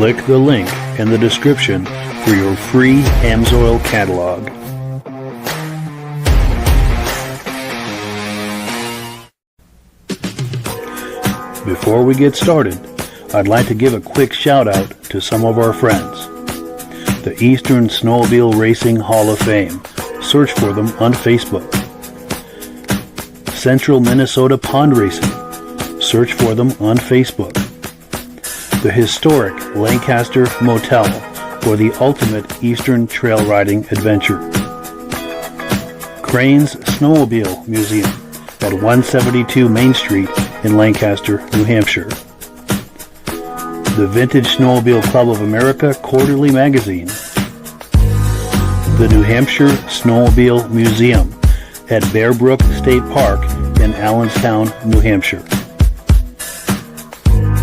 Click the link in the description for your free Amsoil catalog. Before we get started, I'd like to give a quick shout out to some of our friends. The Eastern Snowmobile Racing Hall of Fame. Search for them on Facebook. Central Minnesota Pond Racing. Search for them on Facebook. The historic Lancaster Motel for the ultimate Eastern trail riding adventure. Crane's Snowmobile Museum at 172 Main Street in Lancaster, New Hampshire. The Vintage Snowmobile Club of America Quarterly Magazine. The New Hampshire Snowmobile Museum at Bear Brook State Park in Allenstown, New Hampshire.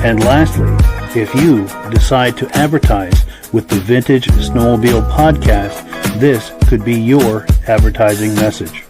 And lastly, if you decide to advertise with the Vintage Snowmobile Podcast, this could be your advertising message.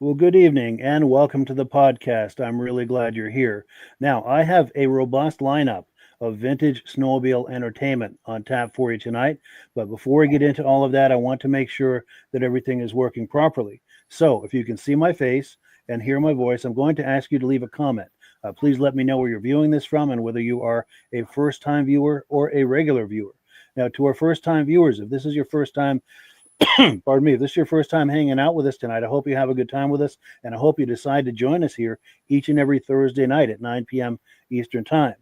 Well, good evening and welcome to the podcast. I'm really glad you're here. Now, I have a robust lineup of vintage snowmobile entertainment on tap for you tonight. But before we get into all of that, I want to make sure that everything is working properly. So if you can see my face and hear my voice, I'm going to ask you to leave a comment. Please let me know where you're viewing this from and whether you are a first-time viewer or a regular viewer. Now, to our first-time viewers, if this is your first time pardon me, if this is your first time hanging out with us tonight, I hope you have a good time with us, and I hope you decide to join us here each and every Thursday night at 9 p.m. Eastern Time.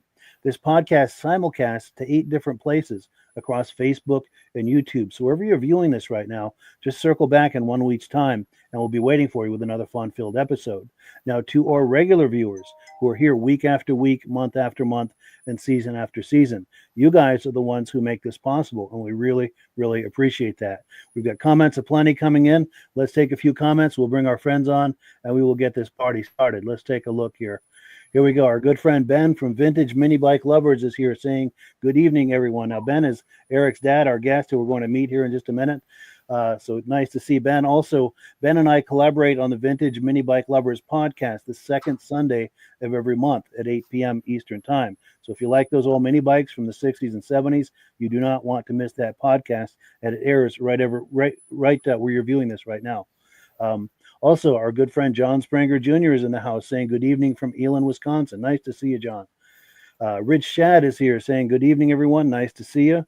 This podcast simulcasts to 8 different places across Facebook and YouTube. So wherever you're viewing this right now, just circle back in 1 week's time, and we'll be waiting for you with another fun-filled episode. Now, to our regular viewers who are here week after week, month after month, and season after season, you guys are the ones who make this possible, and we really, really appreciate that. We've got comments aplenty coming in. Let's take a few comments. We'll bring our friends on, and we will get this party started. Let's take a look here. Here we go. Our good friend Ben from Vintage Mini Bike Lovers is here saying, good evening, everyone. Now, Ben is Eric's dad, our guest, who we're going to meet here in just a minute. So nice to see Ben. Also, Ben and I collaborate on the Vintage Mini Bike Lovers podcast the second Sunday of every month at 8 p.m. Eastern Time. So if you like those old mini bikes from the 60s and 70s, you do not want to miss that podcast, and it airs right where you're viewing this right now. Also, our good friend John Spranger Jr. is in the house saying good evening from Elin, Wisconsin. Nice to see you, John. Rich Shad is here saying good evening, everyone. Nice to see you.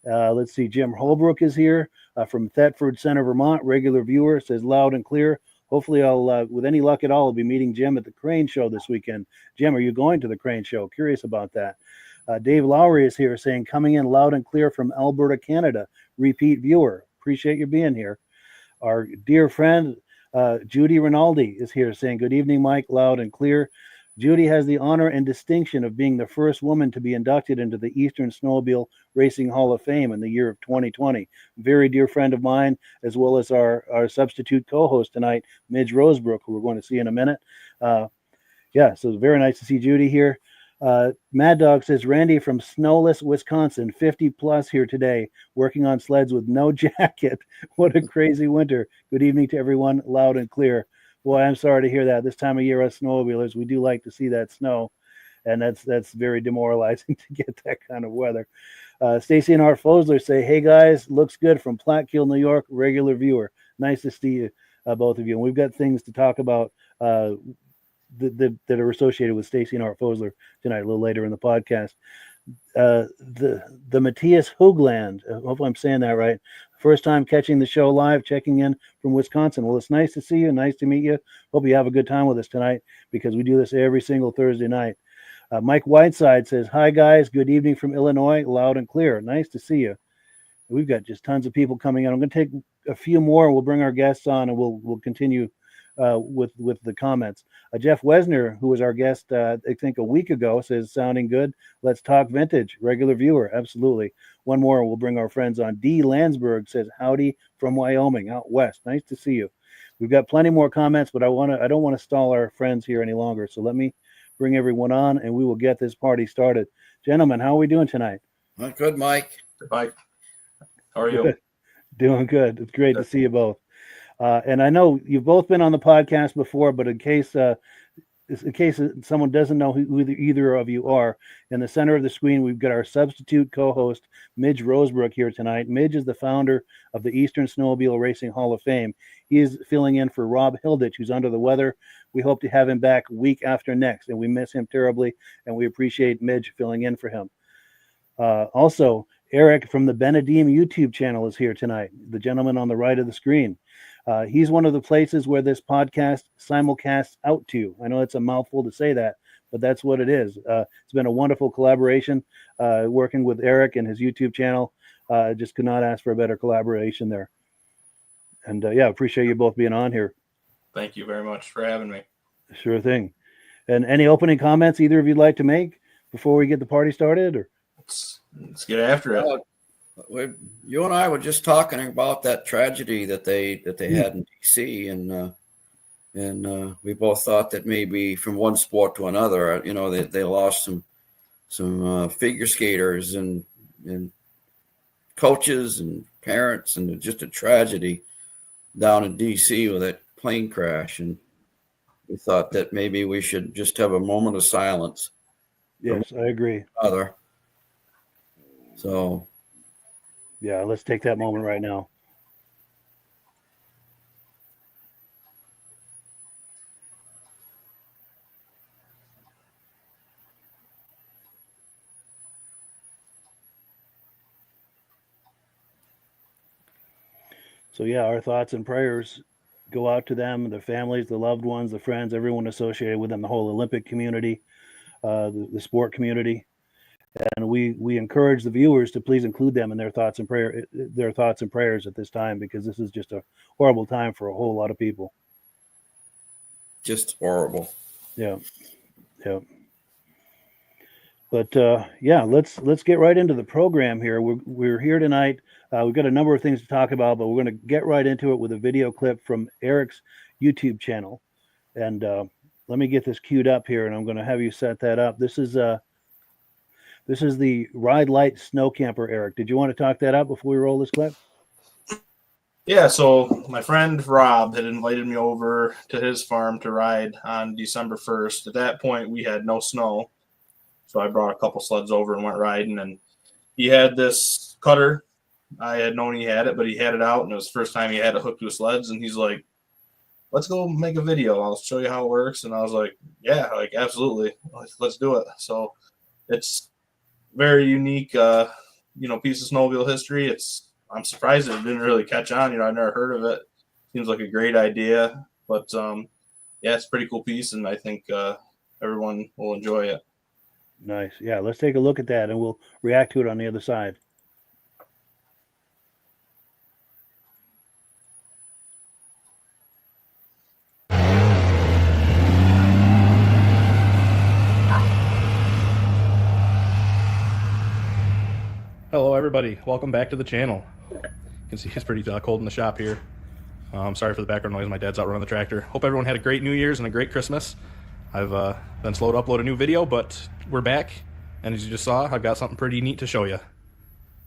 Let's see. Jim Holbrook is here from Thetford Center, Vermont. Regular viewer, says loud and clear. Hopefully I'll, with any luck at all, I'll be meeting Jim at the Crane Show this weekend. Jim, are you going to the Crane Show? Curious about that. Dave Lowry is here saying coming in loud and clear from Alberta, Canada. Repeat viewer. Appreciate you being here. Our dear friend Judy Rinaldi is here saying good evening, Mike, loud and clear. Judy has the honor and distinction of being the first woman to be inducted into the Eastern Snowmobile Racing Hall of Fame in the year of 2020. Very dear friend of mine, as well as our substitute co-host tonight, Midge Rosebrook, who we're going to see in a minute. So it's very nice to see Judy here. Mad Dog says, Randy from Snowless, Wisconsin, 50 plus here today, working on sleds with no jacket. What a crazy winter. Good evening to everyone, loud and clear. Boy, I'm sorry to hear that. This time of year, us snowmobilers, we do like to see that snow, and that's very demoralizing to get that kind of weather. Stacy and Art Fosler say, hey, guys, looks good from Plattkill, New York, regular viewer. Nice to see you, both of you. And we've got things to talk about that are associated with Stacy and Art Fosler tonight, a little later in the podcast. The Matthias Hoogland, hopefully I'm saying that right. First time catching the show live, checking in from Wisconsin. Well, it's nice to see you. Nice to meet you. Hope you have a good time with us tonight because we do this every single Thursday night. Mike Whiteside says, hi, guys. Good evening from Illinois. Loud and clear. Nice to see you. We've got just tons of people coming in. I'm going to take a few more. We'll bring our guests on and we'll continue with the comments. Jeff Wesner, who was our guest, I think a week ago, says, sounding good. Let's talk vintage. Regular viewer. Absolutely. One more, and we'll bring our friends on. D. Landsberg says, howdy from Wyoming, out west. Nice to see you. We've got plenty more comments, but I don't want to stall our friends here any longer. So let me bring everyone on, and we will get this party started. Gentlemen, how are we doing tonight? Good, Mike. Good, Mike. How are you? Good. Doing good. It's great to see you both. And I know you've both been on the podcast before, but in case in case someone doesn't know who either of you are, in the center of the screen, we've got our substitute co-host, Midge Rosebrook, here tonight. Midge is the founder of the Eastern Snowmobile Racing Hall of Fame. He is filling in for Rob Hilditch, who's under the weather. We hope to have him back week after next, and we miss him terribly, and we appreciate Midge filling in for him. Also, Eric from the Benedeem YouTube channel is here tonight, the gentleman on the right of the screen. He's one of the places where this podcast simulcasts out to. I know it's a mouthful to say that, but that's what it is. It's been a wonderful collaboration working with Eric and his YouTube channel. Just could not ask for a better collaboration there. And appreciate you both being on here. Thank you very much for having me. Sure thing. And any opening comments either of you'd like to make before we get the party started? Or let's get after it. You and I were just talking about that tragedy that they had in DC, and we both thought that maybe from one sport to another, they lost some figure skaters and coaches and parents, and just a tragedy down in DC with that plane crash. And we thought that maybe we should just have a moment of silence. Yes, I agree. So, yeah, let's take that moment right now. So, yeah, our thoughts and prayers go out to them, their families, the loved ones, the friends, everyone associated with them, the whole Olympic community, the sport community. And we encourage the viewers to please include them in their thoughts and prayers at this time, because this is just a horrible time for a whole lot of people. Just horrible. Yeah. But let's get right into the program here. We're here tonight. We've got a number of things to talk about, but we're going to get right into it with a video clip from Eric's YouTube channel. And let me get this queued up here, and I'm going to have you set that up. This is the Ride Light Snow Camper, Eric. Did you want to talk that up before we roll this clip? Yeah, so my friend Rob had invited me over to his farm to ride on December 1st. At that point, we had no snow, so I brought a couple sleds over and went riding. And he had this cutter. I had known he had it, but he had it out, and it was the first time he had it hooked to his sleds. And he's like, let's go make a video. I'll show you how it works. And I was like, yeah, absolutely. Let's do it. So it's very unique, piece of snowmobile history. I'm surprised it didn't really catch on. I've never heard of it. Seems like a great idea, but it's a pretty cool piece, and I think everyone will enjoy it. Nice. Yeah, let's take a look at that, and we'll react to it on the other side. Hello everybody, welcome back to the channel. You can see it's pretty cold in the shop here. Sorry for the background noise, my dad's out running the tractor. Hope everyone had a great New Year's and a great Christmas. I've been slow to upload a new video, but we're back, and as you just saw, I've got something pretty neat to show you.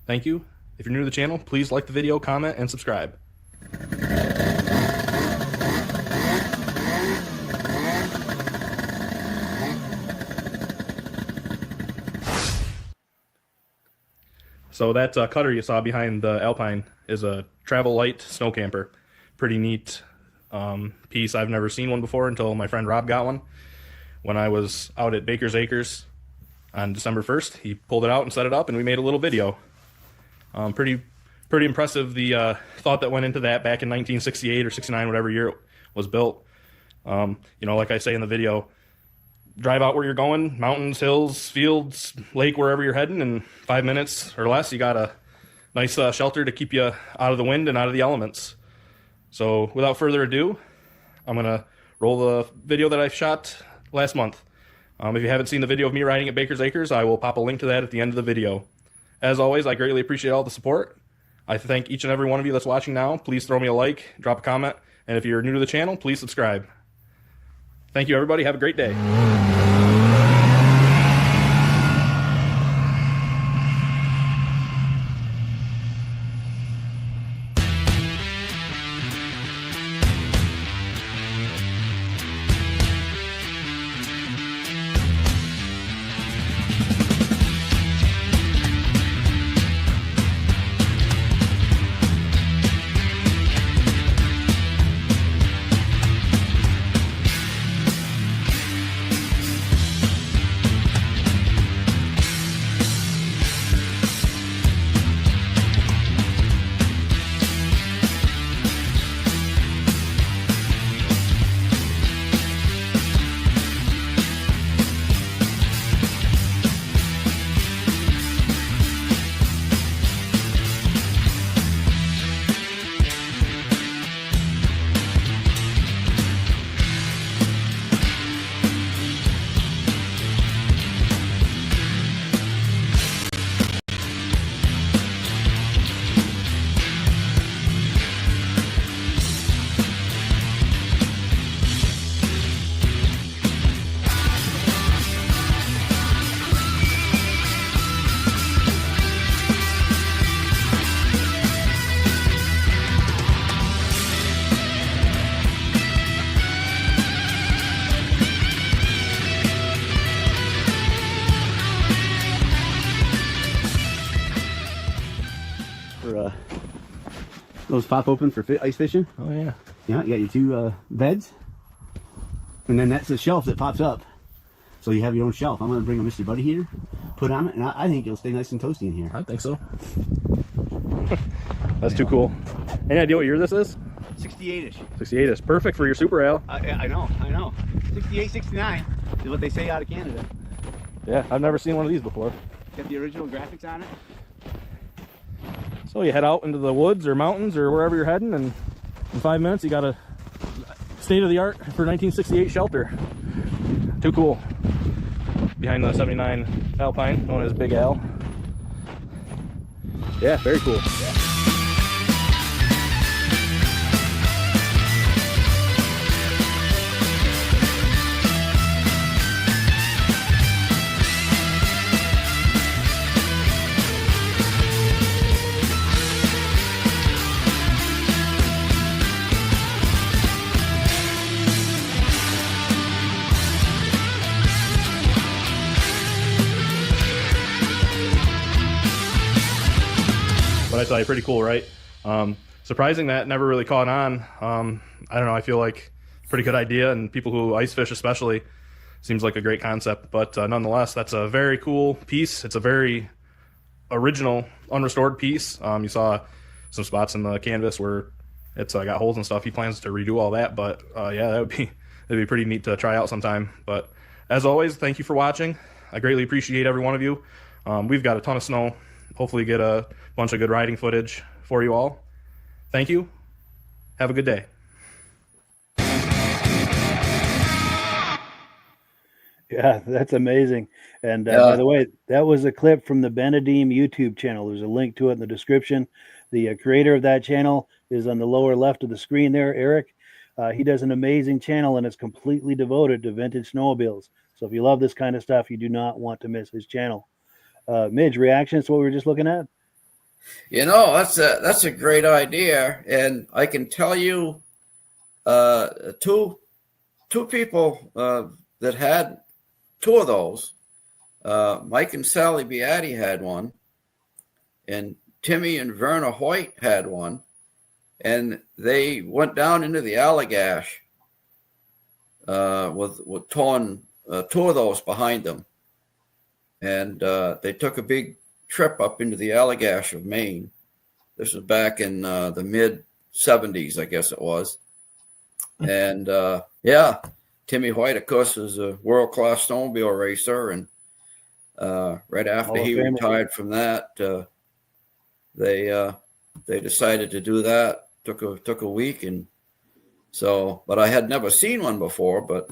Thank you. If you're new to the channel, please like the video, comment, and subscribe. So that cutter you saw behind the Alpine is a Travel Light Snow Camper. Pretty neat piece. I've never seen one before until my friend Rob got one. When I was out at Baker's Acres on December 1st, he pulled it out and set it up, and we made a little video. Pretty impressive, the thought that went into that back in 1968 or 69, whatever year it was built. Like I say in the video, drive out where you're going, mountains, hills, fields, lake, wherever you're heading, in 5 minutes or less, you got a nice shelter to keep you out of the wind and out of the elements. So without further ado, I'm going to roll the video that I shot last month. If you haven't seen the video of me riding at Baker's Acres, I will pop a link to that at the end of the video. As always, I greatly appreciate all the support. I thank each and every one of you that's watching now. Please throw me a like, drop a comment, and if you're new to the channel, please subscribe. Thank you, everybody. Have a great day. Those pop open for ice fishing. Oh yeah. Yeah, you got your two beds. And then that's the shelf that pops up. So you have your own shelf. I'm going to bring a Mr. Buddy heater, put on it, and I think it'll stay nice and toasty in here. I think so. That's too cool. Any idea what year this is? 68-ish. 68 is perfect for your Super Ale. I know. 68, 69 is what they say out of Canada. Yeah, I've never seen one of these before. Got the original graphics on it. So you head out into the woods or mountains or wherever you're heading, and in 5 minutes you got a state-of-the-art for 1968 shelter. Too cool. Behind the 79 Alpine, known as Big Al. Yeah, very cool. But I tell you, pretty cool, right? Surprising that never really caught on. I don't know, I feel like pretty good idea, and people who ice fish especially, seems like a great concept. But nonetheless, that's a very cool piece. It's a very original, unrestored piece. You saw some spots in the canvas where it's got holes and stuff. He plans to redo all that, but yeah, that'd be pretty neat to try out sometime. But as always, thank you for watching. I greatly appreciate every one of you. We've got a ton of snow. Hopefully get a bunch of good riding footage for you all. Thank you. Have a good day. Yeah, that's amazing. And by the way, that was a clip from the Benedeem YouTube channel. There's a link to it in the description. The creator of that channel is on the lower left of the screen there, Eric. He does an amazing channel, and it's completely devoted to vintage snowmobiles. So if you love this kind of stuff, you do not want to miss his channel. Midge, reactions to what we were just looking at? You know, that's a great idea, and I can tell you, two people that had two of those. Mike and Sally Beatty had one, and Timmy and Verna Hoyt had one, and they went down into the Allagash with towing two of those behind them. And they took a big trip up into the Allagash of Maine. This was back in the mid-'70s, I guess it was. And, yeah, Timmy White, of course, is a world-class snowmobile racer. And right after he retired from that, they decided to do that. Took a week. And so, but I had never seen one before, but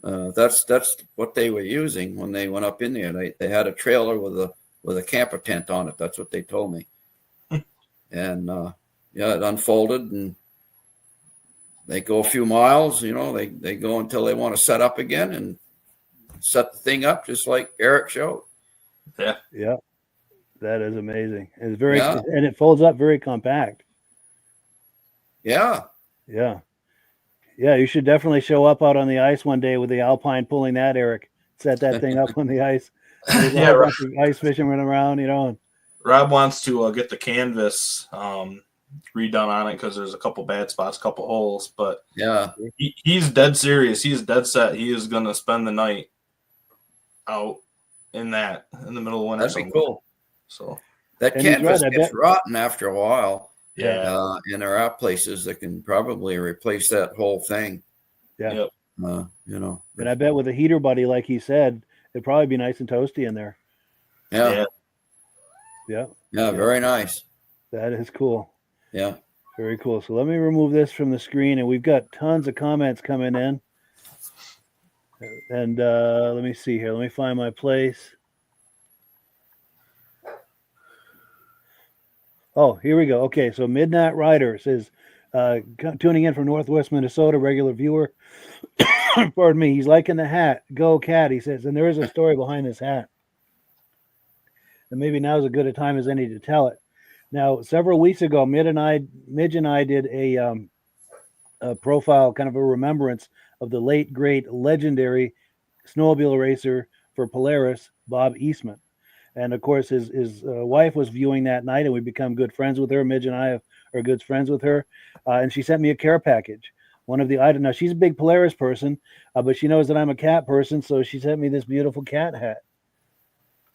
that's what they were using when they went up in there. They had a trailer with a camper tent on it. That's what they told me. And yeah, it unfolded, and they go a few miles. You know, they go until they want to set up again and set the thing up just like Eric showed. Yeah, that is amazing. It's very and it folds up very compact. Yeah. You should definitely show up out on the ice one day with the Alpine pulling that, Eric. Set that thing up on the ice. Yeah, right. Ice fishing running around, you know. Rob wants to get the canvas redone on it because there's a couple bad spots, a couple holes. But yeah, he's dead serious. He's dead set. He is going to spend the night out in the middle of winter. That'd be cool. So that canvas gets rotten after a while. Yeah. And there are places that can probably replace that whole thing. Yeah. Yep. You know. And I bet with a heater buddy, like he said, it'd probably be nice and toasty in there. Yeah. Very nice. That is cool. Yeah. Very cool. So let me remove this from the screen, and we've got tons of comments coming in. And let me see here. Let me find my place. Oh, here we go. Okay, so Midnight Rider says, tuning in from Northwest Minnesota, regular viewer. Pardon me. He's liking the hat. Go Cat, he says. And there is a story behind this hat. And maybe now is as good a time as any to tell it. Now, several weeks ago, Midge and I did a profile, kind of a remembrance of the late, great, legendary snowmobile racer for Polaris, Bob Eastman. And of course, his wife was viewing that night, and we become good friends with her. Midge and I are good friends with her, and she sent me a care package. One of the items. Now she's a big Polaris person, but she knows that I'm a cat person, so she sent me this beautiful cat hat.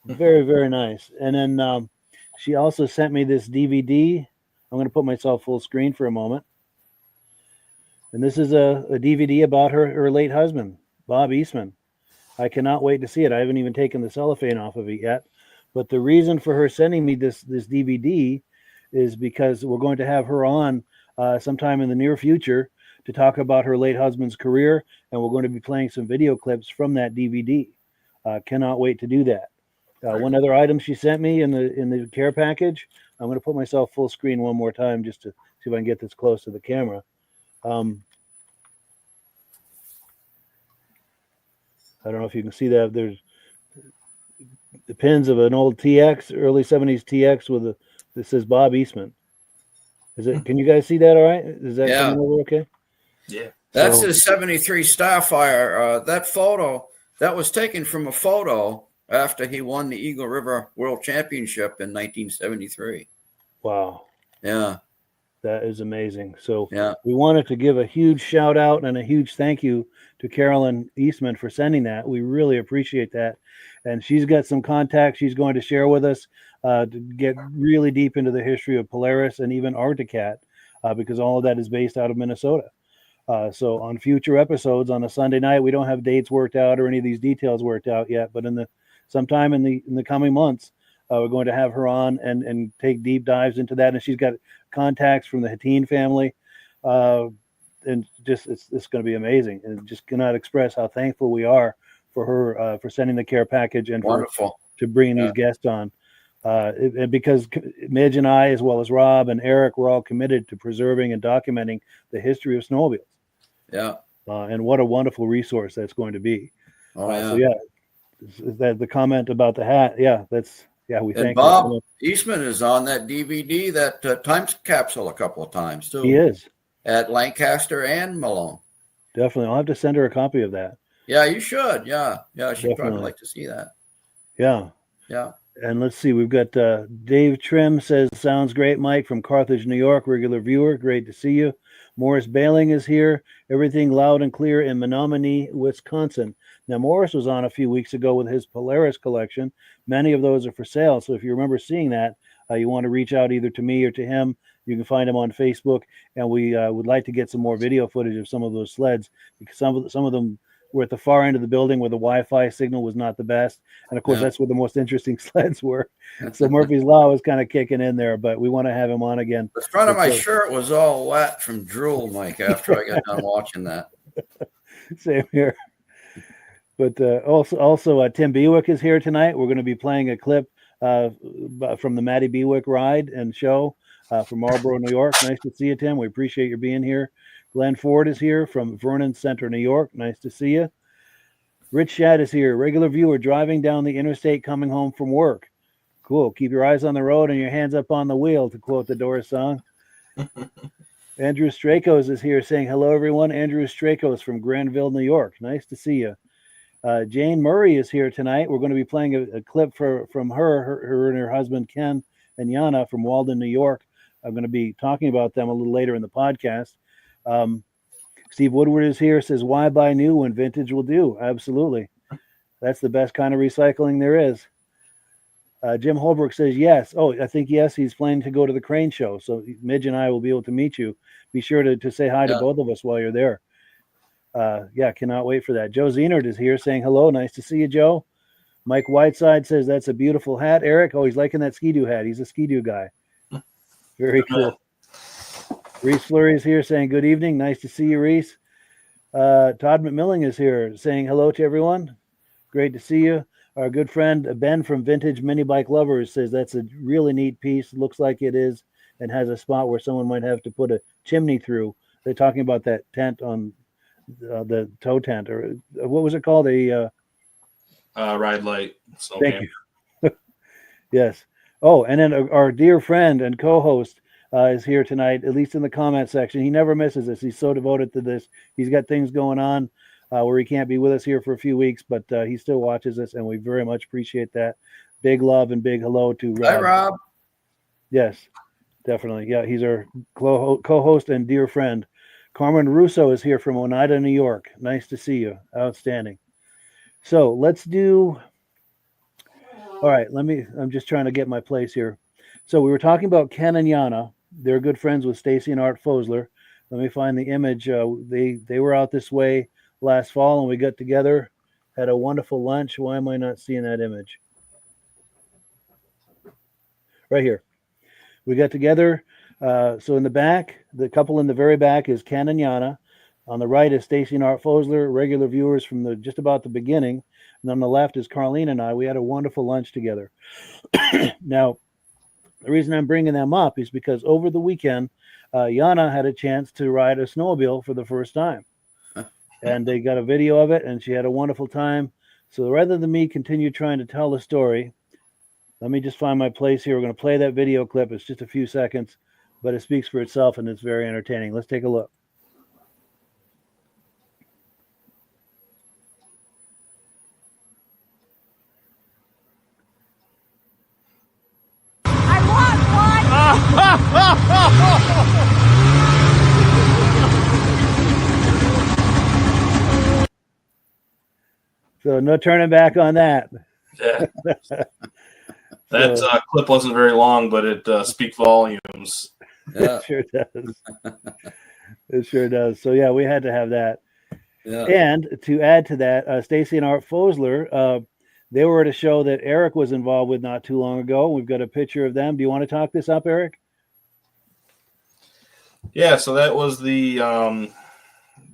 Very, very nice. And then she also sent me this DVD. I'm going to put myself full screen for a moment. And this is a DVD about her late husband, Bob Eastman. I cannot wait to see it. I haven't even taken the cellophane off of it yet. But the reason for her sending me this DVD is because we're going to have her on sometime in the near future to talk about her late husband's career, and we're going to be playing some video clips from that DVD. Cannot wait to do that. One other item she sent me in the care package. I'm going to put myself full screen one more time just to see if I can get this close to the camera. I don't know if you can see that. There's the pins of an old TX, early 70s TX with that says Bob Eastman. Is it? Can you guys see that all right? Is that coming over okay? Yeah. That's his 73 Starfire. That photo, that was taken from a photo after he won the Eagle River World Championship in 1973. Wow. Yeah. That is amazing. So yeah, we wanted to give a huge shout out and a huge thank you to Carolyn Eastman for sending that. We really appreciate that. And she's got some contacts she's going to share with us to get really deep into the history of Polaris and even Arctic Cat, because all of that is based out of Minnesota. So on future episodes on a Sunday night, we don't have dates worked out or any of these details worked out yet, but sometime in the coming months, we're going to have her on and take deep dives into that. And she's got contacts from the Hattin family, and just it's going to be amazing. And just cannot express how thankful we are for her for sending the care package and to bringing these guests on. And because Midge and I, as well as Rob and Eric, we're all committed to preserving and documenting the history of snowmobiles. Yeah. And what a wonderful resource that's going to be. Oh, yeah. So, that the comment about the hat. We thank Bob Eastman is on that DVD, that time capsule a couple of times, too. He is. At Lancaster and Malone. Definitely. I'll have to send her a copy of that. Yeah, you should. Yeah. She'd probably like to see that. Yeah. Yeah. And let's see. We've got Dave Trim says, sounds great, Mike, from Carthage, New York. Regular viewer. Great to see you. Morris Bailing is here. Everything loud and clear in Menominee, Wisconsin. Now, Morris was on a few weeks ago with his Polaris collection. Many of those are for sale. So if you remember seeing that, you want to reach out either to me or to him. You can find him on Facebook. And we would like to get some more video footage of some of those sleds, because some of them were at the far end of the building where the Wi-Fi signal was not the best. And, of course, that's where the most interesting sleds were. So Murphy's Law was kind of kicking in there, but we want to have him on again. The front of my shirt was all wet from drool, Mike, after I got done watching that. Same here. But also Tim Bewick is here tonight. We're going to be playing a clip from the Matty Bewick ride and show from Marlboro, New York. Nice to see you, Tim. We appreciate you being here. Glenn Ford is here from Vernon Center, New York. Nice to see you. Rich Shad is here. Regular viewer driving down the interstate coming home from work. Cool. Keep your eyes on the road and your hands up on the wheel, to quote the Doors song. Andrew Strakos is here saying, hello, everyone. Andrew Strakos from Granville, New York. Nice to see you. Jane Murray is here tonight. We're going to be playing a clip from her and her husband, Ken and Yana from Walden, New York. I'm going to be talking about them a little later in the podcast. Steve Woodward is here, says, why buy new when vintage will do? Absolutely. That's the best kind of recycling there is. Jim Holbrook says, yes. Oh, I think, yes, he's planning to go to the Crane Show. So Midge and I will be able to meet you. Be sure to say hi to both of us while you're there. Cannot wait for that. Joe Zenert is here saying hello. Nice to see you, Joe. Mike Whiteside says, that's a beautiful hat. Eric, he's liking that Ski-Doo hat. He's a Ski-Doo guy. Very cool. Reese Fleury is here saying good evening. Nice to see you, Reese. Todd McMillan is here saying hello to everyone. Great to see you. Our good friend Ben from Vintage Mini Bike Lovers says that's a really neat piece. Looks like it is, and has a spot where someone might have to put a chimney through. They're talking about that tent on the tow tent, or what was it called? Ride Light. Thank you. Yes. Oh, and then our dear friend and co-host is here tonight, at least in the comment section. He never misses us. He's so devoted to this. He's got things going on where he can't be with us here for a few weeks, but he still watches us, and we very much appreciate that. Big love and big hello to Rob. Hi, Rob. Yes. Definitely. Yeah, he's our co-host and dear friend. Carmen Russo is here from Oneida, New York. Nice to see you. Outstanding. So let's do. All right, I'm just trying to get my place here. So we were talking about Ken and Yana. They're good friends with Stacy and Art Fosler. Let me find the image. They were out this way last fall, and we got together, had a wonderful lunch. Why am I not seeing that image? Right here. We got together. So in the back, the couple in the very back is Ken and Yana. On the right is Stacy and Art Fosler, regular viewers from just about the beginning. And on the left is Carlene and I. We had a wonderful lunch together. Now, the reason I'm bringing them up is because over the weekend, Yana had a chance to ride a snowmobile for the first time. And they got a video of it, and she had a wonderful time. So rather than me continue trying to tell the story, let me just find my place here. We're going to play that video clip. It's just a few seconds, but it speaks for itself, and it's very entertaining. Let's take a look. So no turning back on that. Yeah. That clip wasn't very long, but it speaks volumes. Yeah. It sure does. It sure does. So yeah, we had to have that. Yeah. And to add to that, Stacy and Art Fosler, they were at a show that Eric was involved with not too long ago. We've got a picture of them. Do you want to talk this up, Eric? Yeah, so that was the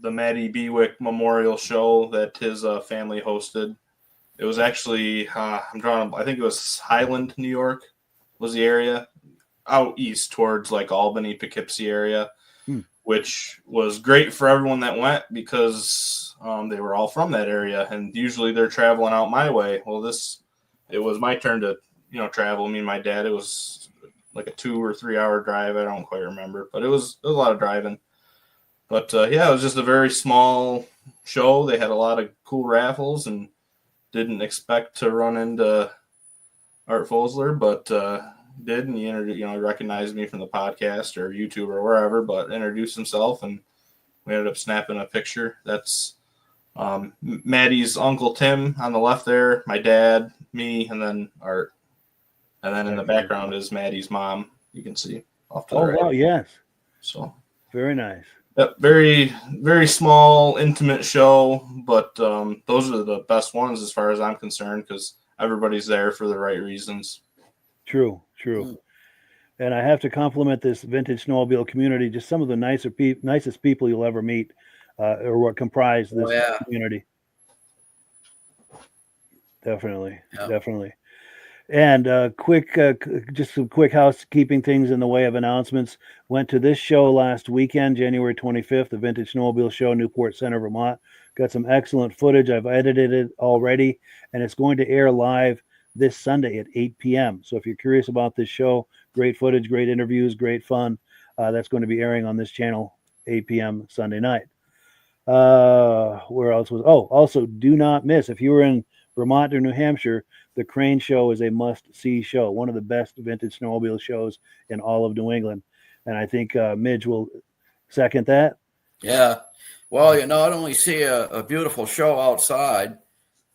Matty Bewick Memorial Show that his family hosted. It was actually I think it was Highland, New York, was the area out east towards like Albany, Poughkeepsie area, which was great for everyone that went because they were all from that area, and usually they're traveling out my way. Well, it was my turn to travel. Me and my dad. It was like a 2 or 3 hour drive. I don't quite remember, but it was a lot of driving. But yeah, it was just a very small show. They had a lot of cool raffles, and didn't expect to run into Art Fosler, but did, and he recognized me from the podcast or YouTube or wherever, but introduced himself, and we ended up snapping a picture. That's Maddie's Uncle Tim on the left there, my dad, me, and then Art. And then in the background is Maddie's mom. You can see off to the right. Oh, wow, yes. So very nice. Yep, very, very small, intimate show, but those are the best ones as far as I'm concerned because everybody's there for the right reasons. True. And I have to compliment this vintage snowmobile community. Just some of the nicest people you'll ever meet, or what comprise this community. Definitely. And just some quick housekeeping things in the way of announcements. Went to this show last weekend, January 25th, the Vintage Snowmobile Show, Newport Center, Vermont. Got some excellent footage. I've edited it already, and it's going to air live this Sunday at 8 p.m. So if you're curious about this show, great footage, great interviews, great fun. That's going to be airing on this channel, 8 p.m. Sunday night. Where else was? Oh, also do not miss, if you were in Vermont or New Hampshire, the Crane Show is a must-see show, one of the best vintage snowmobile shows in all of New England. And I think Midge will second that. Yeah. Well, you not only see a beautiful show outside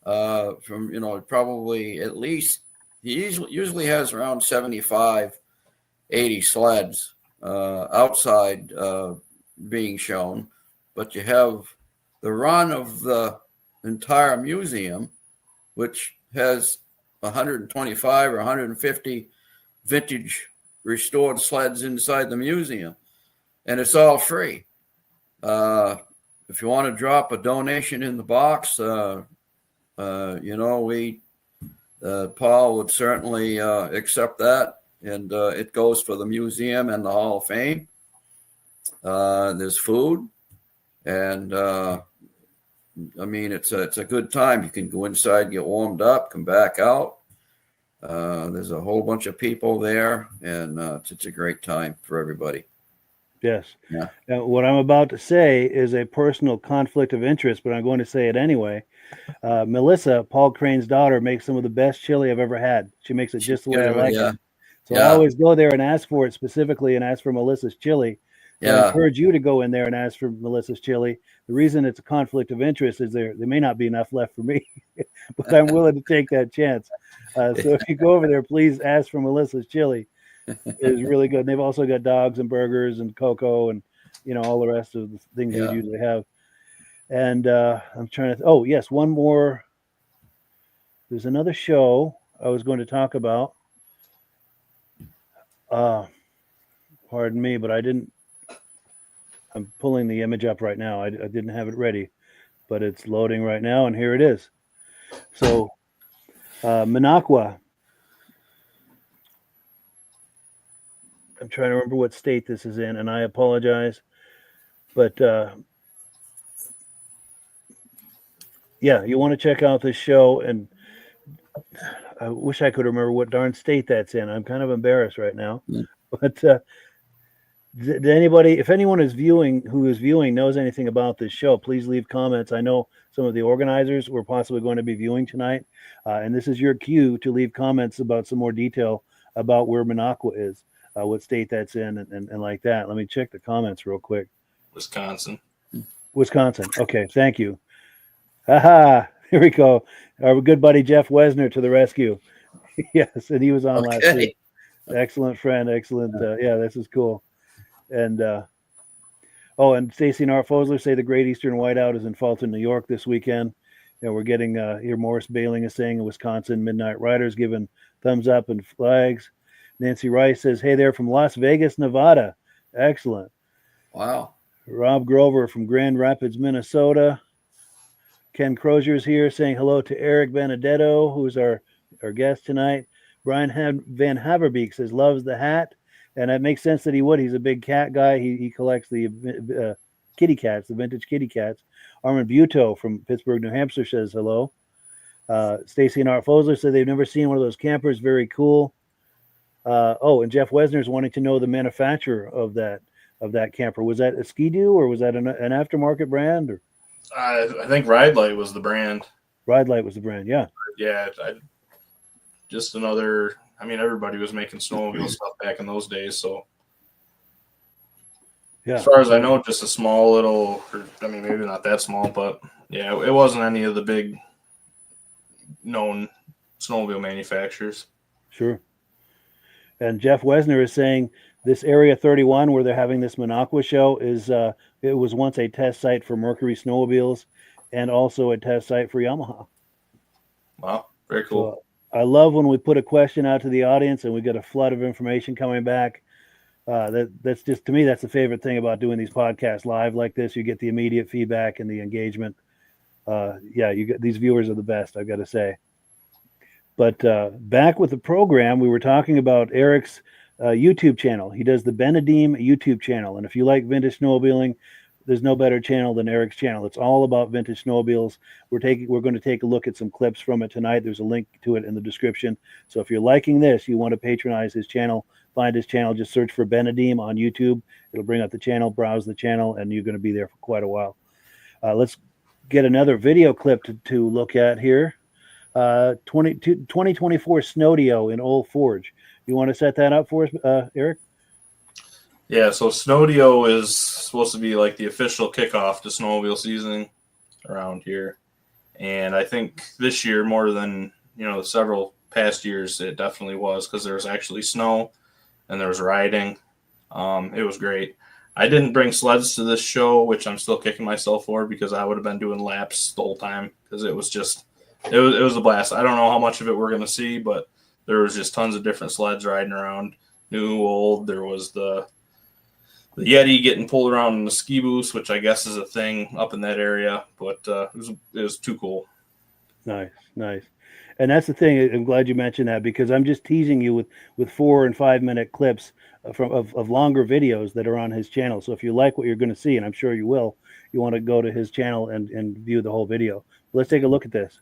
from, probably at least he usually has around 75, 80 sleds outside being shown, but you have the run of the entire museum, which has 125 or 150 vintage restored sleds inside the museum, and it's all free. If you want to drop a donation in the box, Paul would certainly accept that, and it goes for the museum and the Hall of Fame. There's food, and it's a good time. You can go inside, get warmed up, come back out. There's a whole bunch of people there, and it's a great time for everybody. Yes. Yeah. Now, what I'm about to say is a personal conflict of interest, but I'm going to say it anyway. Melissa, Paul Crane's daughter, makes some of the best chili I've ever had. She makes it just the way I like it. So I always go there and ask for it specifically and ask for Melissa's chili. So I encourage you to go in there and ask for Melissa's chili. The reason it's a conflict of interest is there may not be enough left for me, but I'm willing to take that chance. So if you go over there, please ask for Melissa's chili. It's really good. And they've also got dogs and burgers and cocoa and, all the rest of the things you usually have. And I'm trying to, oh, yes, one more. There's another show I was going to talk about. Pardon me, but I'm pulling the image up right now. I didn't have it ready, but it's loading right now, and here it is. So, Minocqua. I'm trying to remember what state this is in, and I apologize. But, yeah, you want to check out this show, and I wish I could remember what darn state that's in. I'm kind of embarrassed right now. But if anyone who is viewing knows anything about this show, please leave comments. I know some of the organizers were possibly going to be viewing tonight, and this is your cue to leave comments about some more detail about where Minocqua is, what state that's in, and like that. Let me check the comments real quick. Wisconsin. Okay, thank you. Haha, here we go. Our good buddy Jeff Wesner to the rescue. Yes, and he was on last week. Excellent friend, excellent. Yeah, this is cool. And and Stacy and Art Fosler say the Great Eastern Whiteout is in Fulton, New York this weekend. We're getting here. Morris Bailing is saying in Wisconsin, Midnight Riders giving thumbs up and flags. Nancy Rice says, hey there from Las Vegas, Nevada. Excellent. Wow. Rob Grover from Grand Rapids, Minnesota. Ken Crozier's here saying hello to Eric Benedetto, who's our guest tonight. Brian Van Haverbeek says loves the hat, and it makes sense that he would. He's a big cat guy. He collects the kitty cats, the vintage kitty cats. Armin Buto from Pittsburgh, New Hampshire says hello. Stacy and Art Fosler said they've never seen one of those campers. Very cool. And Jeff Wesner's wanting to know the manufacturer of that camper. Was that a Ski-Doo or was that an aftermarket brand? Or I think Ride Light was the brand. Ride Light was the brand, yeah. Yeah, just another. I mean, everybody was making snowmobile stuff back in those days. So, yeah. As far as I know, just a small little. Maybe not that small, but yeah, it wasn't any of the big known snowmobile manufacturers. Sure. And Jeff Wesner is saying this Area 31 where they're having this Minocqua show is it was once a test site for Mercury snowmobiles and also a test site for Yamaha. Wow, very cool. So, I love when we put a question out to the audience and we get a flood of information coming back. That's just, to me, that's the favorite thing about doing these podcasts live like this. You get the immediate feedback and the engagement. You get these viewers are the best, I've got to say. But back with the program, we were talking about Eric's YouTube channel. He does the Benedeem YouTube channel. And if you like vintage snowmobiling, there's no better channel than Eric's channel. It's all about vintage snowmobiles. We're going to take a look at some clips from it tonight. There's a link to it in the description. So if you're liking this, you want to patronize his channel, find his channel, just search for Benedeem on YouTube. It'll bring up the channel, browse the channel, and you're going to be there for quite a while. Let's get another video clip to look at here. 2024 Snowdio in Old Forge. You want to set that up for us, Eric? Yeah, so Snowdio is supposed to be like the official kickoff to snowmobile season around here. And I think this year, more than, several past years, it definitely was because there was actually snow and there was riding. It was great. I didn't bring sleds to this show, which I'm still kicking myself for because I would have been doing laps the whole time because it was a blast. I don't know how much of it we're going to see, but there was just tons of different sleds riding around, new, old. There was the Yeti getting pulled around in the ski boost, which I guess is a thing up in that area, but it was too cool. Nice. And that's the thing. I'm glad you mentioned that because I'm just teasing you with 4 and 5 minute clips of longer videos that are on his channel. So if you like what you're going to see, and I'm sure you will, you want to go to his channel and view the whole video. Let's take a look at this.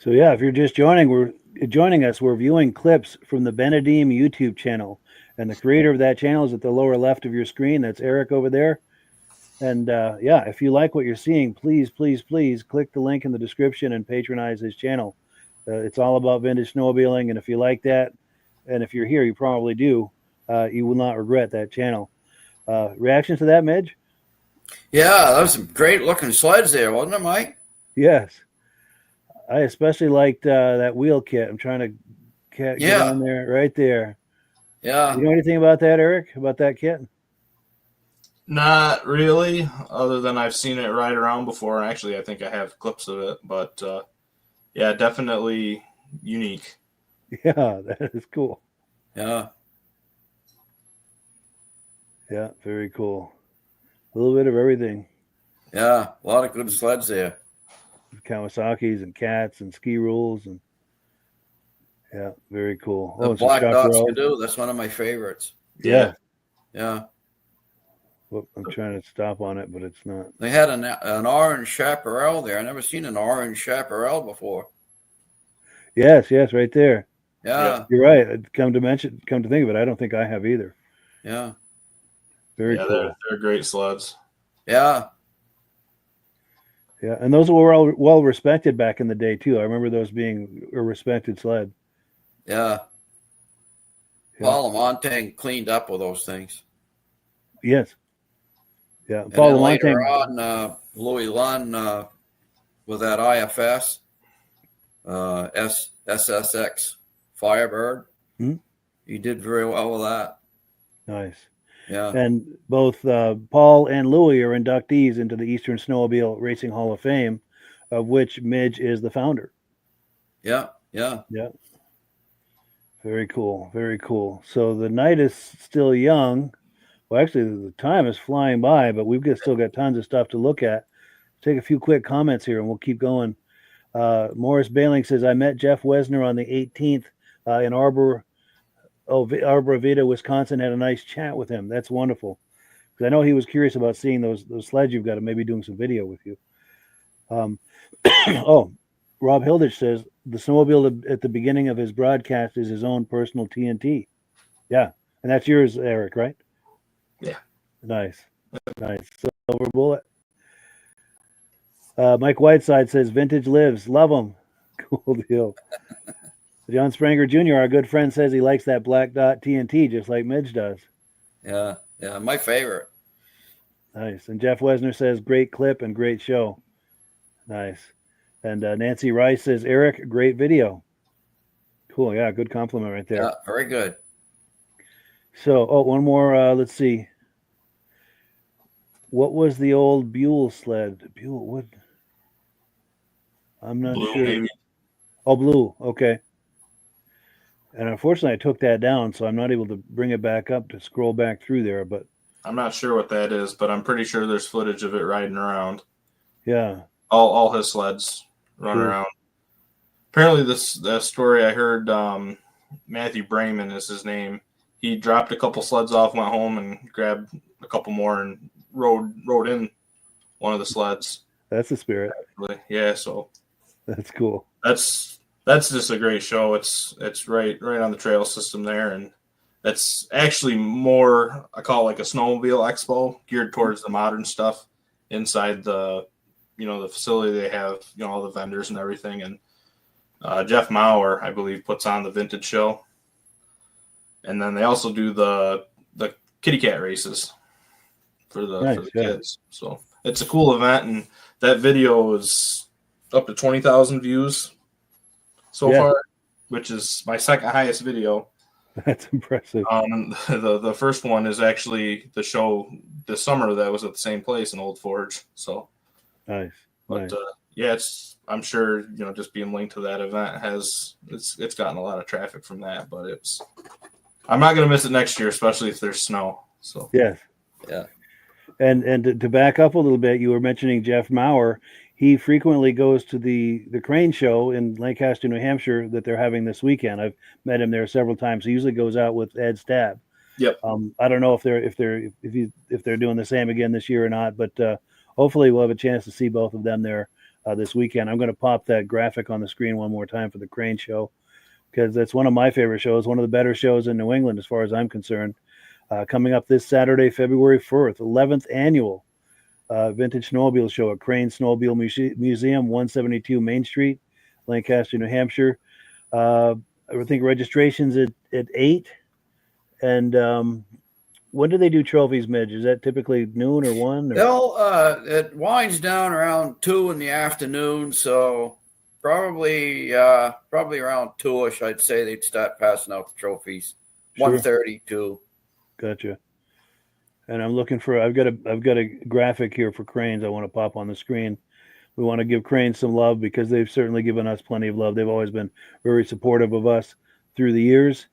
So yeah, if you're just joining us, we're viewing clips from the Benedeem YouTube channel, and the creator of that channel is at the lower left of your screen. That's Eric over there. And yeah, if you like what you're seeing, please click the link in the description and patronize his channel. It's all about vintage snowmobiling, and if you like that, and if you're here, you probably do, you will not regret that channel. Reactions to that, Midge? Yeah, that was some great looking sleds there, wasn't it, Mike? Yes. I especially liked that wheel kit. I'm trying to get Yeah. on there right there. Yeah. You know anything about that, Eric? About that kit? Not really, other than I've seen it ride around before. Actually, I think I have clips of it, but yeah, definitely unique. Yeah, that is cool. Yeah. Yeah, very cool. A little bit of everything. Yeah. A lot of good sleds there. Kawasaki's and cats and ski rules, and yeah, very cool. The and some black dots Chaparral. Skidoo, that's one of my favorites. Yeah. Yeah. Whoop, I'm trying to stop on it, but it's not. They had an orange chaparral there. I never seen an orange chaparral before. Yes, right there. Yeah. You're right. Come to think of it, I don't think I have either. Yeah. Very Yeah, cool. they're great sleds. Yeah. Yeah, and those were all well respected back in the day too. I remember those being a respected sled. Yeah. Yeah. Paul Lamontagne cleaned up with those things. Yes. Yeah, And Paul then later Lamontagne. on, Louis Lunn with that IFS, SSX Firebird. Hmm? He did very well with that. Nice. Yeah. And both Paul and Louis are inductees into the Eastern Snowmobile Racing Hall of Fame, of which Midge is the founder. Yeah. Yeah. Yeah. Very cool. Very cool. So the night is still young. Well, actually, the time is flying by, but we've still got tons of stuff to look at. Take a few quick comments here, and we'll keep going. Morris Bailing says, I met Jeff Wesner on the 18th in Arbor Vita, Wisconsin. Had a nice chat with him. That's wonderful. Because I know he was curious about seeing those sleds you've got and maybe doing some video with you. Oh, Rob Hilditch says, the snowmobile at the beginning of his broadcast is his own personal TNT. Yeah. And that's yours, Eric, right? Yeah. Nice. Silver bullet. Mike Whiteside says, Vintage lives. Love him. Cool deal. John Spranger Jr., our good friend, says he likes that black dot TNT just like Midge does. Yeah. Yeah. My favorite. Nice. And Jeff Wesner says, great clip and great show. Nice. And Nancy Rice says, Eric, great video. Cool. Yeah, good compliment right there. Yeah. Very good. So, one more. Let's see. What was the old Buell sled? Buell, what? I'm not Blue, sure. maybe. Oh, blue. Okay. And unfortunately, I took that down, so I'm not able to bring it back up to scroll back through there. But I'm not sure what that is, but I'm pretty sure there's footage of it riding around. yeah, All his sleds run Cool. around. Apparently, that story I heard, Matthew Brayman is his name. He dropped a couple sleds off, went home, and grabbed a couple more and rode in one of the sleds. that's the spirit. Yeah, so That's cool. that's just a great show. It's right on the trail system there, and it's actually more, I call it like a snowmobile expo geared towards the modern stuff inside the the facility. They have all the vendors and everything, and Jeff Maurer, I believe, puts on the vintage show, and then they also do the kitty cat races for the kids. So it's a cool event, and that video is up to 20,000 views so far, which is my second highest video. That's impressive. The first one is actually the show this summer that was at the same place in Old Forge. So Nice. but yeah, I'm sure just being linked to that event it's gotten a lot of traffic from that. But I'm not gonna miss it next year, especially if there's snow. So Yes. Yeah. And to back up a little bit, you were mentioning Jeff Maurer. He frequently goes to the crane show in Lancaster, New Hampshire that they're having this weekend. I've met him there several times. He usually goes out with Ed Stab. Yep. I don't know if they're doing the same again this year or not, but hopefully we'll have a chance to see both of them there this weekend. I'm going to pop that graphic on the screen one more time for the Crane Show, because that's one of my favorite shows, one of the better shows in New England as far as I'm concerned. Coming up this Saturday, February 4th, 11th annual Vintage Snowmobile Show at Crane Snowmobile Museum, 172 Main Street, Lancaster, New Hampshire. I think registration's at 8. And when do they do trophies, Midge? Is that typically noon or 1? Or? It winds down around 2 in the afternoon, so probably around 2ish, I'd say they'd start passing out the trophies. Sure. 1:30 2. Gotcha. And I'm looking for. I've got a graphic here for Cranes. I want to pop on the screen. We want to give Cranes some love because they've certainly given us plenty of love. They've always been very supportive of us through the years,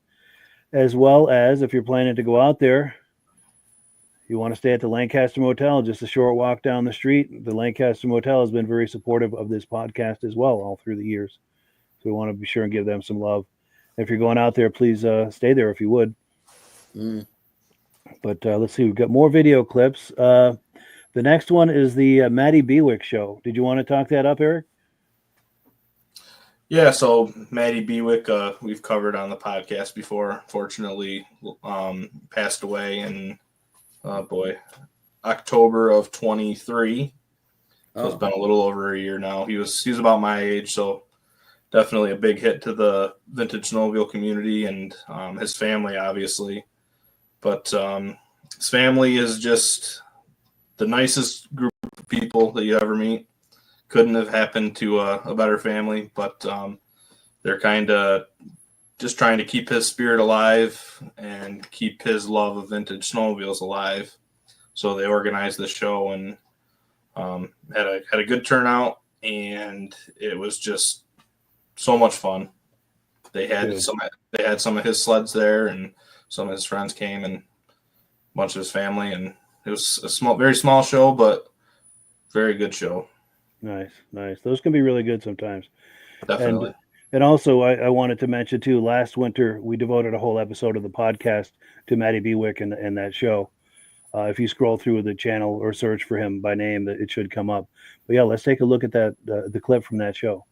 as well as if you're planning to go out there, you want to stay at the Lancaster Motel, just a short walk down the street. The Lancaster Motel has been very supportive of this podcast as well all through the years. So we want to be sure and give them some love. If you're going out there, please stay there if you would. But let's see, we've got more video clips. The next one is the Maddie Bewick show. Did you want to talk that up, Eric? Yeah, so Maddie Bewick, we've covered on the podcast before. Fortunately, passed away in, October of 23. So it's been a little over a year now. He's about my age, so definitely a big hit to the vintage snowmobile community and his family, obviously. But his family is just the nicest group of people that you ever meet. Couldn't have happened to a better family, but they're kind of just trying to keep his spirit alive and keep his love of vintage snowmobiles alive. So they organized the show and had a good turnout, and it was just so much fun. They had some of his sleds there, and some of his friends came, and a bunch of his family, and it was a very small show, but very good show. Nice. Those can be really good sometimes. Definitely. And also, I wanted to mention, too, last winter, we devoted a whole episode of the podcast to Maddie Bewick and that show. If you scroll through the channel or search for him by name, it should come up. But, yeah, let's take a look at that the clip from that show.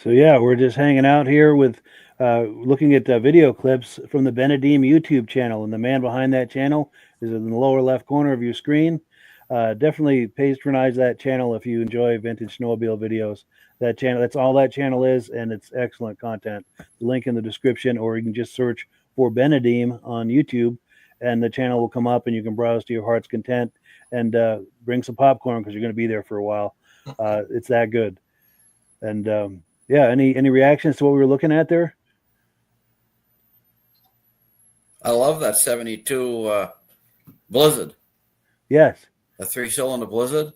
So yeah, we're just hanging out here with looking at video clips from the Benedeem YouTube channel, and the man behind that channel is in the lower left corner of your screen. Definitely patronize that channel if you enjoy vintage snowmobile videos. That channel, that's all that channel is, and it's excellent content. The link in the description, or you can just search for Benedeem on YouTube, and the channel will come up, and you can browse to your heart's content and bring some popcorn because you're going to be there for a while. It's that good. And yeah, any reactions to what we were looking at there? I love that 72 Blizzard, Yes, a 3-cylinder Blizzard.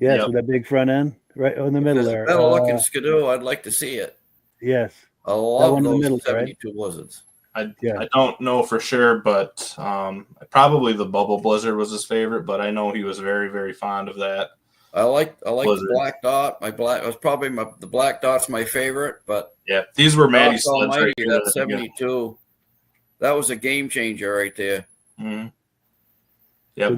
yes, Yep. with that big front end right in the middle If there. there's a better looking Skidoo, I'd like to see it. Yes, I love one in the those middle, right? 72 Blizzards. I Yeah. don't know for sure, but probably the Bubble Blizzard was his favorite. But I know he was very, very fond of that. I like Blizzard. the black dot. The black dot's my favorite, but Yeah, these were Maddie's God's sleds right almighty, here. that 72, that was a game changer right there. Mm-hmm. So Yep,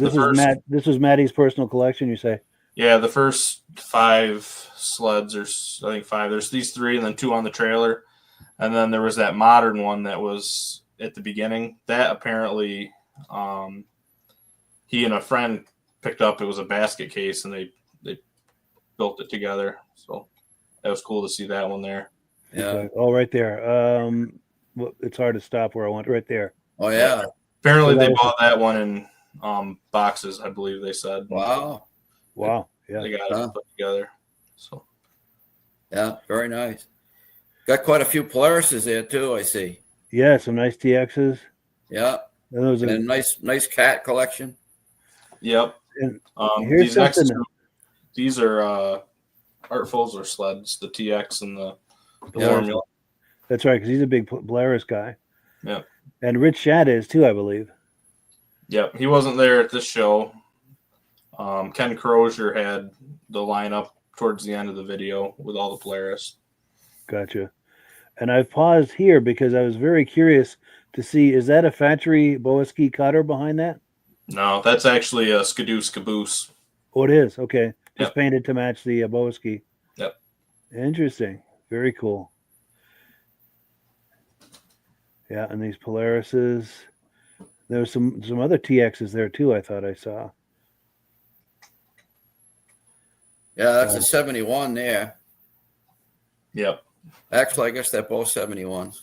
this was Maddie's personal collection, you say? Yeah, the first 5 sleds, or I think 5. There's these 3, and then 2 on the trailer, and then there was that modern one that was at the beginning. That apparently, he and a friend picked up. It was a basket case, and they built it together. So that was cool to see that one there. Yeah. Okay. Oh, right there. Well, it's hard to stop where I want. Right there. Oh yeah. Apparently, So that they was- bought that one in boxes, I believe they said. Wow. Wow. Yeah. They got it put together. So Yeah. Very nice. Got quite a few Polaris's there too. I see. Yeah. Some nice TXs. Yeah. And those And are, a nice cat collection. yep. and These here's next something. two, these are Artfuls or sleds, the TX and the Yeah. Formula. That's right, because he's a big Polaris guy. Yep. And Rich Shad is too, I believe. Yep, he wasn't there at this show. Ken Crozier had the lineup towards the end of the video with all the Polaris. Gotcha. And I've paused here because I was very curious to see, is that a factory Boa ski cutter behind that? No, that's actually a Skidoo Caboose. Oh, it is. Okay. Just Yep. painted to match the Boa ski. Yep. Interesting. Very cool. Yeah, and these Polarises. There was some other TXs there too, I thought I saw. Yeah, that's a 71 there. Yep. Actually, I guess they're both 71s.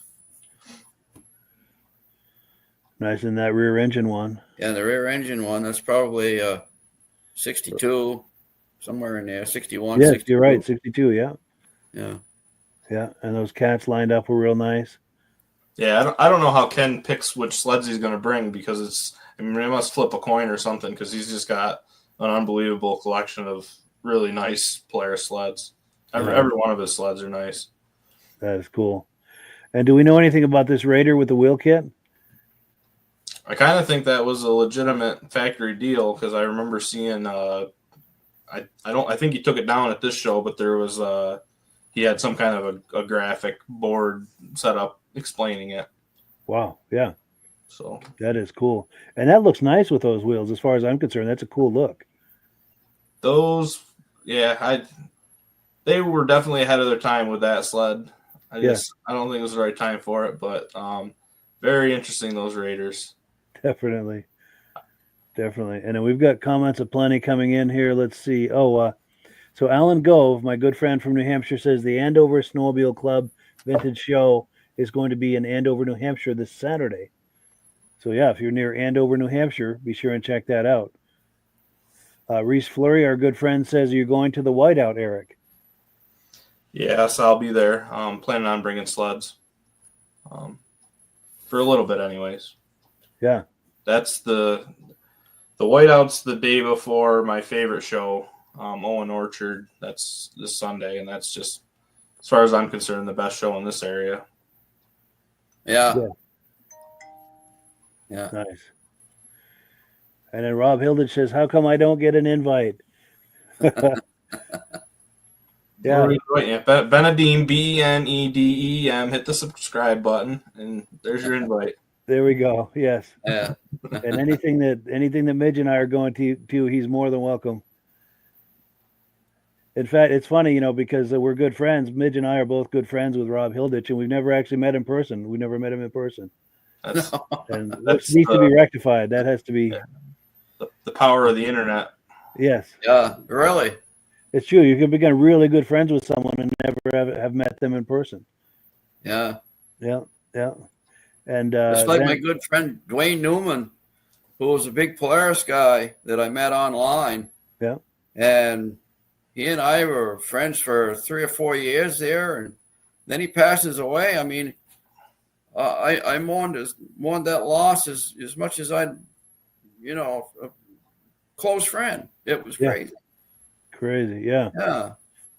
Nice in that rear engine one. Yeah, the rear engine one, that's probably 62, somewhere in there, 61. Yes, 62. you're right. 62, yeah. Yeah. Yeah. And those cats lined up were real nice. Yeah, I don't know how Ken picks which sleds he's going to bring because he must flip a coin or something because he's just got an unbelievable collection of really nice Polaris sleds. Every one of his sleds are nice. That is cool. And do we know anything about this Raider with the wheel kit? I kind of think that was a legitimate factory deal because I remember seeing. I think he took it down at this show, but there was he had some kind of a graphic board set up explaining it. Wow. Yeah. So That is cool. And that looks nice with those wheels. As far as I'm concerned, that's a cool look. those, yeah, they were definitely ahead of their time with that sled. I don't think it was the right time for it, but very interesting, those Raiders. Definitely. And then we've got comments aplenty coming in here. Let's see. So Alan Gove, my good friend from New Hampshire, says the Andover Snowmobile Club Vintage Show is going to be in Andover, New Hampshire this Saturday. So yeah, if you're near Andover, New Hampshire, be sure and check that out. Reese Fleury, our good friend, says you're going to the Whiteout, Eric. Yes, I'll be there. Planning on bringing sleds for a little bit anyways. Yeah. That's the Whiteout's the day before my favorite show, Owen Orchard. That's this Sunday, and that's just, as far as I'm concerned, the best show in this area. Yeah. Nice. And then Rob Hilditch says, how come I don't get an invite? Yeah. Benedeem, Benedeem, hit the subscribe button, and there's your invite. There we go. Yes. Yeah. And anything that Midge and I are going to, he's more than welcome. In fact, it's funny, because we're good friends. Midge and I are both good friends with Rob Hilditch, and we've never actually met in person. We never met him in person. That's And That's which needs to be rectified. That has to be. the power of the internet. Yes. Yeah, really. It's true. You can become really good friends with someone and never have met them in person. Yeah. Yeah. Yeah. And It's like then- my good friend Dwayne Newman, who was a big Polaris guy that I met online. Yeah. And he and I were friends for 3 or 4 years there, and then he passes away. I mean, I mourned that loss as much as a close friend. It was crazy. Crazy. Yeah. Yeah.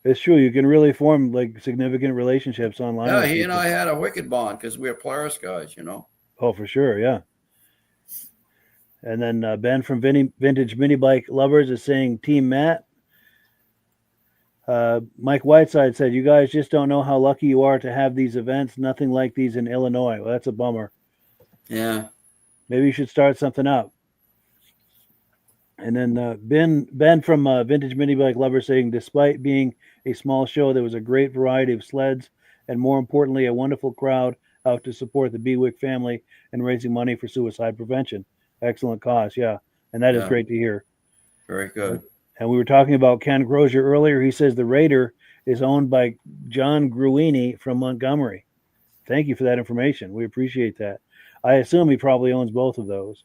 It's true. You can really form like significant relationships online. Yeah, with he people. and I had a wicked bond because we were Polaris guys, Oh, for sure. Yeah. And then Ben from Vintage Mini Bike Lovers is saying, Team Matt. Mike Whiteside said, you guys just don't know how lucky you are to have these events. Nothing like these in Illinois. Well, that's a bummer. Yeah. Maybe you should start something up. And then Ben from Vintage Mini Bike Lovers saying, despite being a small show, there was a great variety of sleds and, more importantly, a wonderful crowd out to support the Bewick family and raising money for suicide prevention. Excellent cause, yeah. And that is Yeah. great to hear. Very good. And we were talking about Ken Crozier earlier. He says the Raider is owned by John Gruini from Montgomery. Thank you for that information. We appreciate that. I assume he probably owns both of those.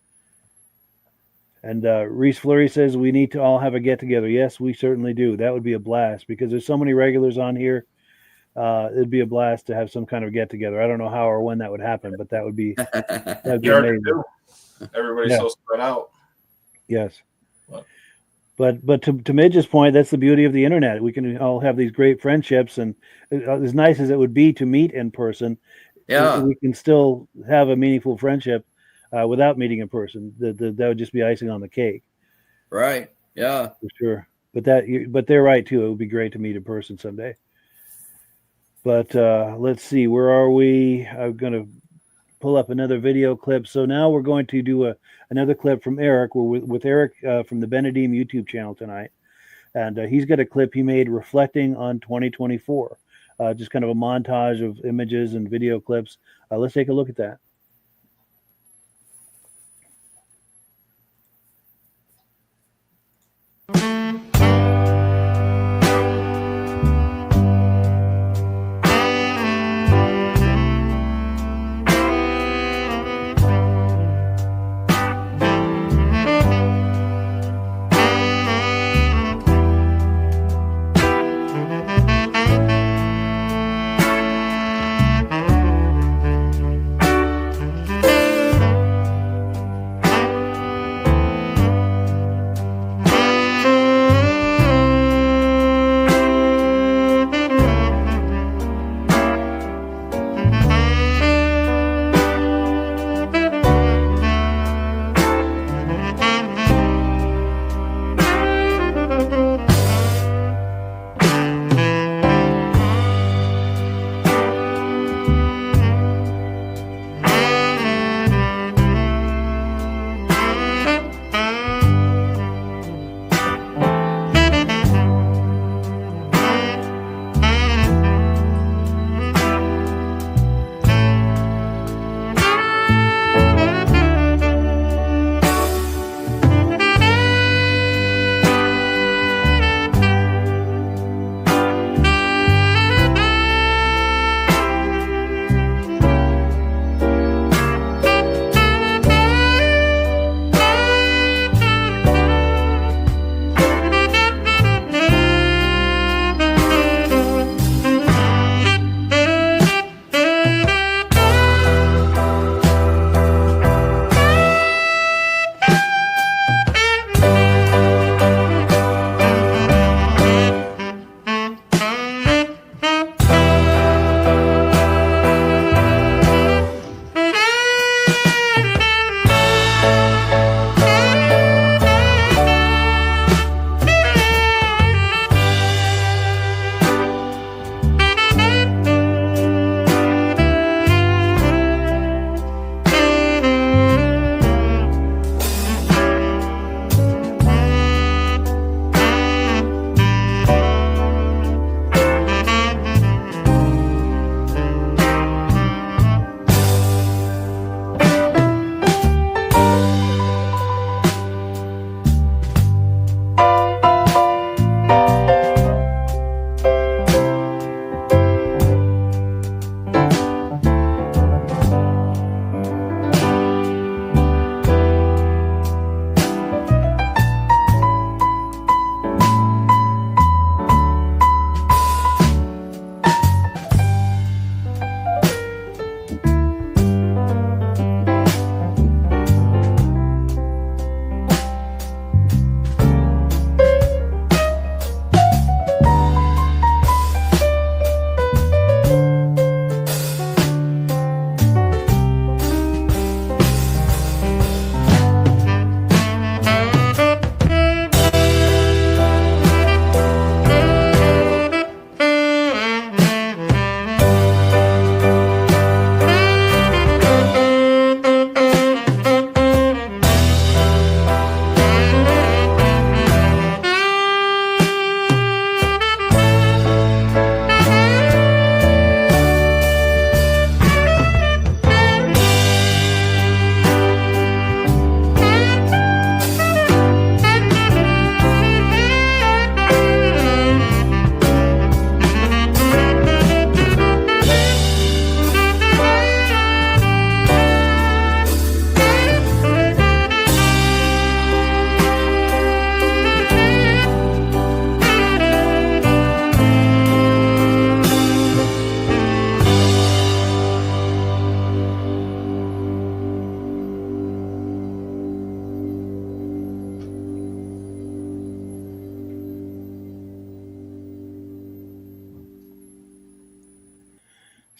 And Reese Fleury says we need to all have a get-together. Yes, we certainly do. That would be a blast because there's so many regulars on here. It'd be a blast to have some kind of get-together. I don't know how or when that would happen, but that'd be You already amazing. do. Everybody's Yeah. so spread out. Yes. What? But to Midge's point, that's the beauty of the internet. We can all have these great friendships, and as nice as it would be to meet in person, Yeah. we can still have a meaningful friendship without meeting in person. That would just be icing on the cake, Right. Yeah. for sure. But they're right too. It would be great to meet in person someday. But let's see, where are we? I'm going to pull up another video clip. So now we're going to do another clip from Eric. We're with Eric from the Benedeem YouTube channel tonight. And he's got a clip he made reflecting on 2024. Just kind of a montage of images and video clips. Let's take a look at that.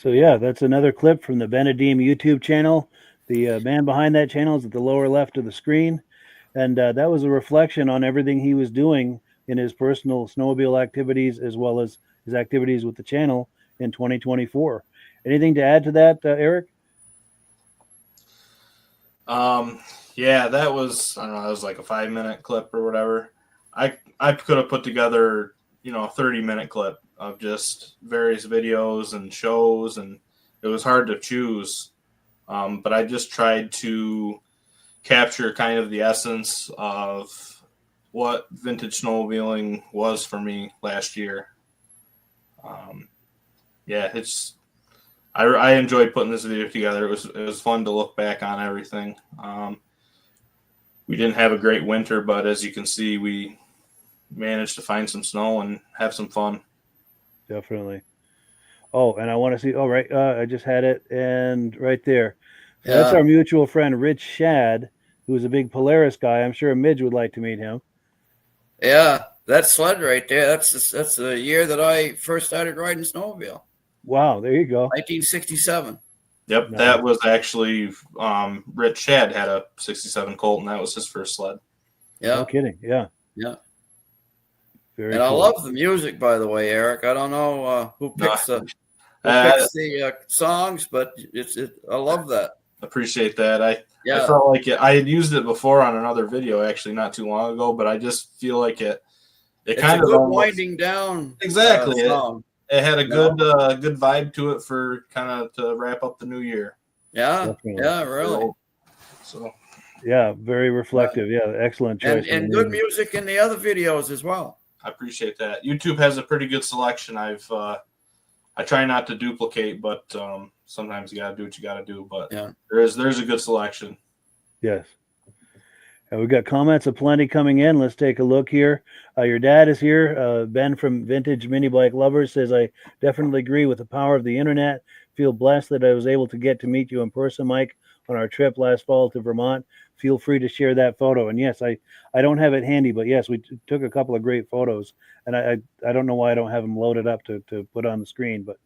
So yeah, that's another clip from the Benedeem YouTube channel. The man behind that channel is at the lower left of the screen, and that was a reflection on everything he was doing in his personal snowmobile activities as well as his activities with the channel in 2024. Anything to add to that, Eric? Yeah, that was, I don't know, that was like a 5-minute clip or whatever. I could have put together, a 30-minute clip of just various videos and shows, and it was hard to choose. But I just tried to capture kind of the essence of what vintage snowmobiling was for me last year. I enjoyed putting this video together. It was fun to look back on everything. We didn't have a great winter, but as you can see, we managed to find some snow and have some fun. Definitely. Oh, and I want to see. Oh, right. I just had it, and right there. So Yeah. that's our mutual friend, Rich Shad, who is a big Polaris guy. I'm sure Midge would like to meet him. Yeah, that sled right there. That's the year that I first started riding snowmobile. Wow, there you go. 1967. Yep, Nice. That was actually Rich Shad had a 67 Colt, and that was his first sled. Yeah, No kidding. Yeah. yeah. Very And I cool. love the music, by the way, Eric. I don't know who picks the songs, but I love that. Appreciate that. I Yeah, felt like I had used it before on another video, actually, not too long ago, but I just feel like it it's kind a of good almost, winding down. Exactly. Song. It had a Yeah. good vibe to it for kind of to wrap up the new year. Yeah, Definitely. yeah, really. So Yeah, very reflective. Yeah, excellent choice. And good music in the other videos as well. I appreciate that. YouTube has a pretty good selection. I try not to duplicate, but sometimes you got to do what you got to do. But Yeah. there's a good selection. Yes. We've got comments aplenty coming in. Let's take a look here. Your dad is here. Ben from Vintage Mini Bike Lovers says, I definitely agree with the power of the internet. Feel blessed that I was able to get to meet you in person, Mike, on our trip last fall to Vermont. Feel free to share that photo. And yes, I don't have it handy, but yes, we took a couple of great photos. And I don't know why I don't have them loaded up to put on the screen, but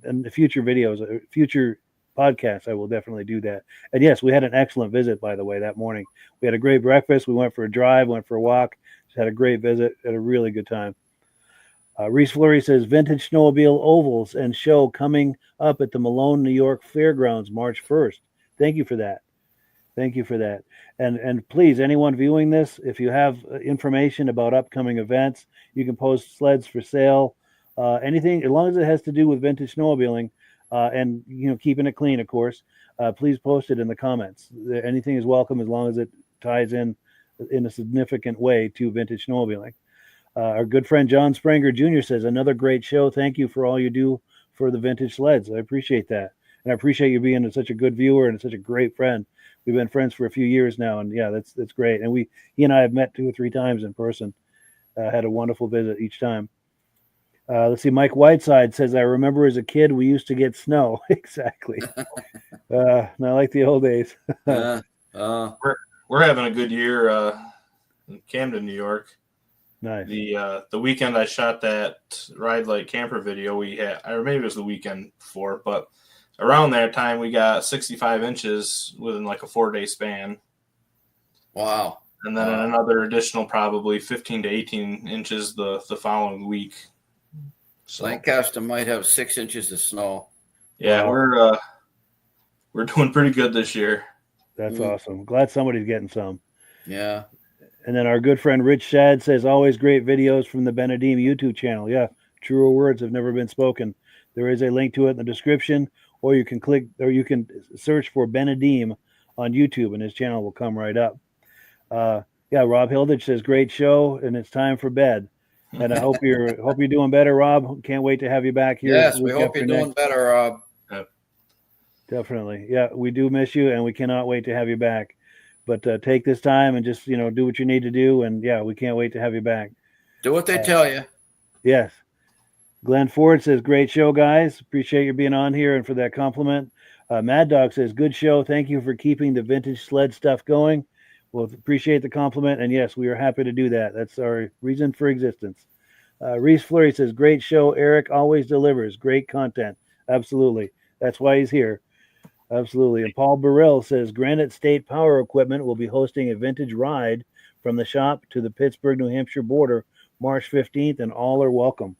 in the future videos, future podcasts, I will definitely do that. And yes, we had an excellent visit, by the way, that morning. We had a great breakfast. We went for a drive, went for a walk, just had a great visit, had a really good time. Reese Fleury says, Vintage Snowmobile Ovals and show coming up at the Malone, New York Fairgrounds, March 1st. Thank you for that. Thank you for that. And please, anyone viewing this, if you have information about upcoming events, you can post sleds for sale, anything, as long as it has to do with vintage snowmobiling, and keeping it clean, of course. Please post it in the comments. Anything is welcome as long as it ties in a significant way to vintage snowmobiling. Our good friend John Spranger Jr. says, another great show. Thank you for all you do for the vintage sleds. I appreciate that. And I appreciate you being such a good viewer and such a great friend. We've been friends for a few years now, and yeah, that's great. And he and I have met 2 or 3 times in person. Had a wonderful visit each time. Let's see. Mike Whiteside says, I remember as a kid, we used to get snow. Exactly. Not like the old days. We're having a good year in Camden, New York. Nice. The weekend I shot that Ride Like Camper video, we had, or maybe it was the weekend before, but around that time we got 65 inches within like a 4-day span. Wow. And then another additional probably 15 to 18 inches the following week. So Lancaster might have 6 inches of snow. yeah, Wow. we're doing pretty good this year. That's awesome. Glad somebody's getting some. Yeah. And then our good friend Rich Shad says, always great videos from the Benedeem YouTube channel. Yeah, truer words have never been spoken. There is a link to it in the description, or you can search for Benedeem on YouTube, and his channel will come right up. Yeah, Rob Hilditch says, great show, and it's time for bed. And I hope you're doing better, Rob. Can't wait to have you back here. Yes, we hope you're doing better, Rob. Definitely. Yeah, we do miss you, and we cannot wait to have you back. But take this time and just, do what you need to do. And, yeah, we can't wait to have you back. Do what they tell you. Yes. Glenn Ford says, great show, guys. Appreciate you being on here and for that compliment. Mad Dog says, good show. Thank you for keeping the vintage sled stuff going. Well, appreciate the compliment. And, yes, we are happy to do that. That's our reason for existence. Reese Fleury says, great show. Eric always delivers great content. Absolutely. That's why he's here. Absolutely. And Paul Burrell says Granite State Power Equipment will be hosting a vintage ride from the shop to the Pittsburgh, New Hampshire border March 15th, and all are welcome.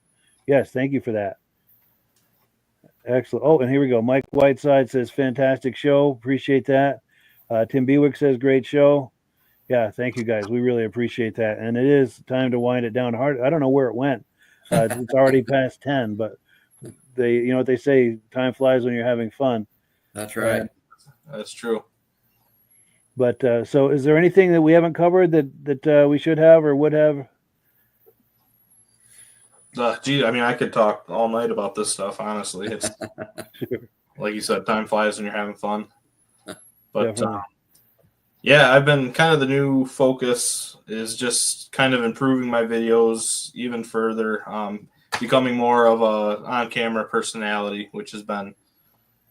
Yes, thank you for that. Excellent. Oh, and here we go. Mike Whiteside says, fantastic show. Appreciate that. Tim Bewick says, great show. Yeah, thank you guys. We really appreciate that. And it is time to wind it down hard. I don't know where it went. It's already past 10, but you know what they say, time flies when you're having fun. That's right. That's true. But so is there anything that we haven't covered that we should have or would have? Gee, I mean, I could talk all night about this stuff, honestly. It's Sure. like you said, time flies when you're having fun. But Definitely. yeah, I've been kind of the new focus is just kind of improving my videos even further, becoming more of a on-camera personality, which has been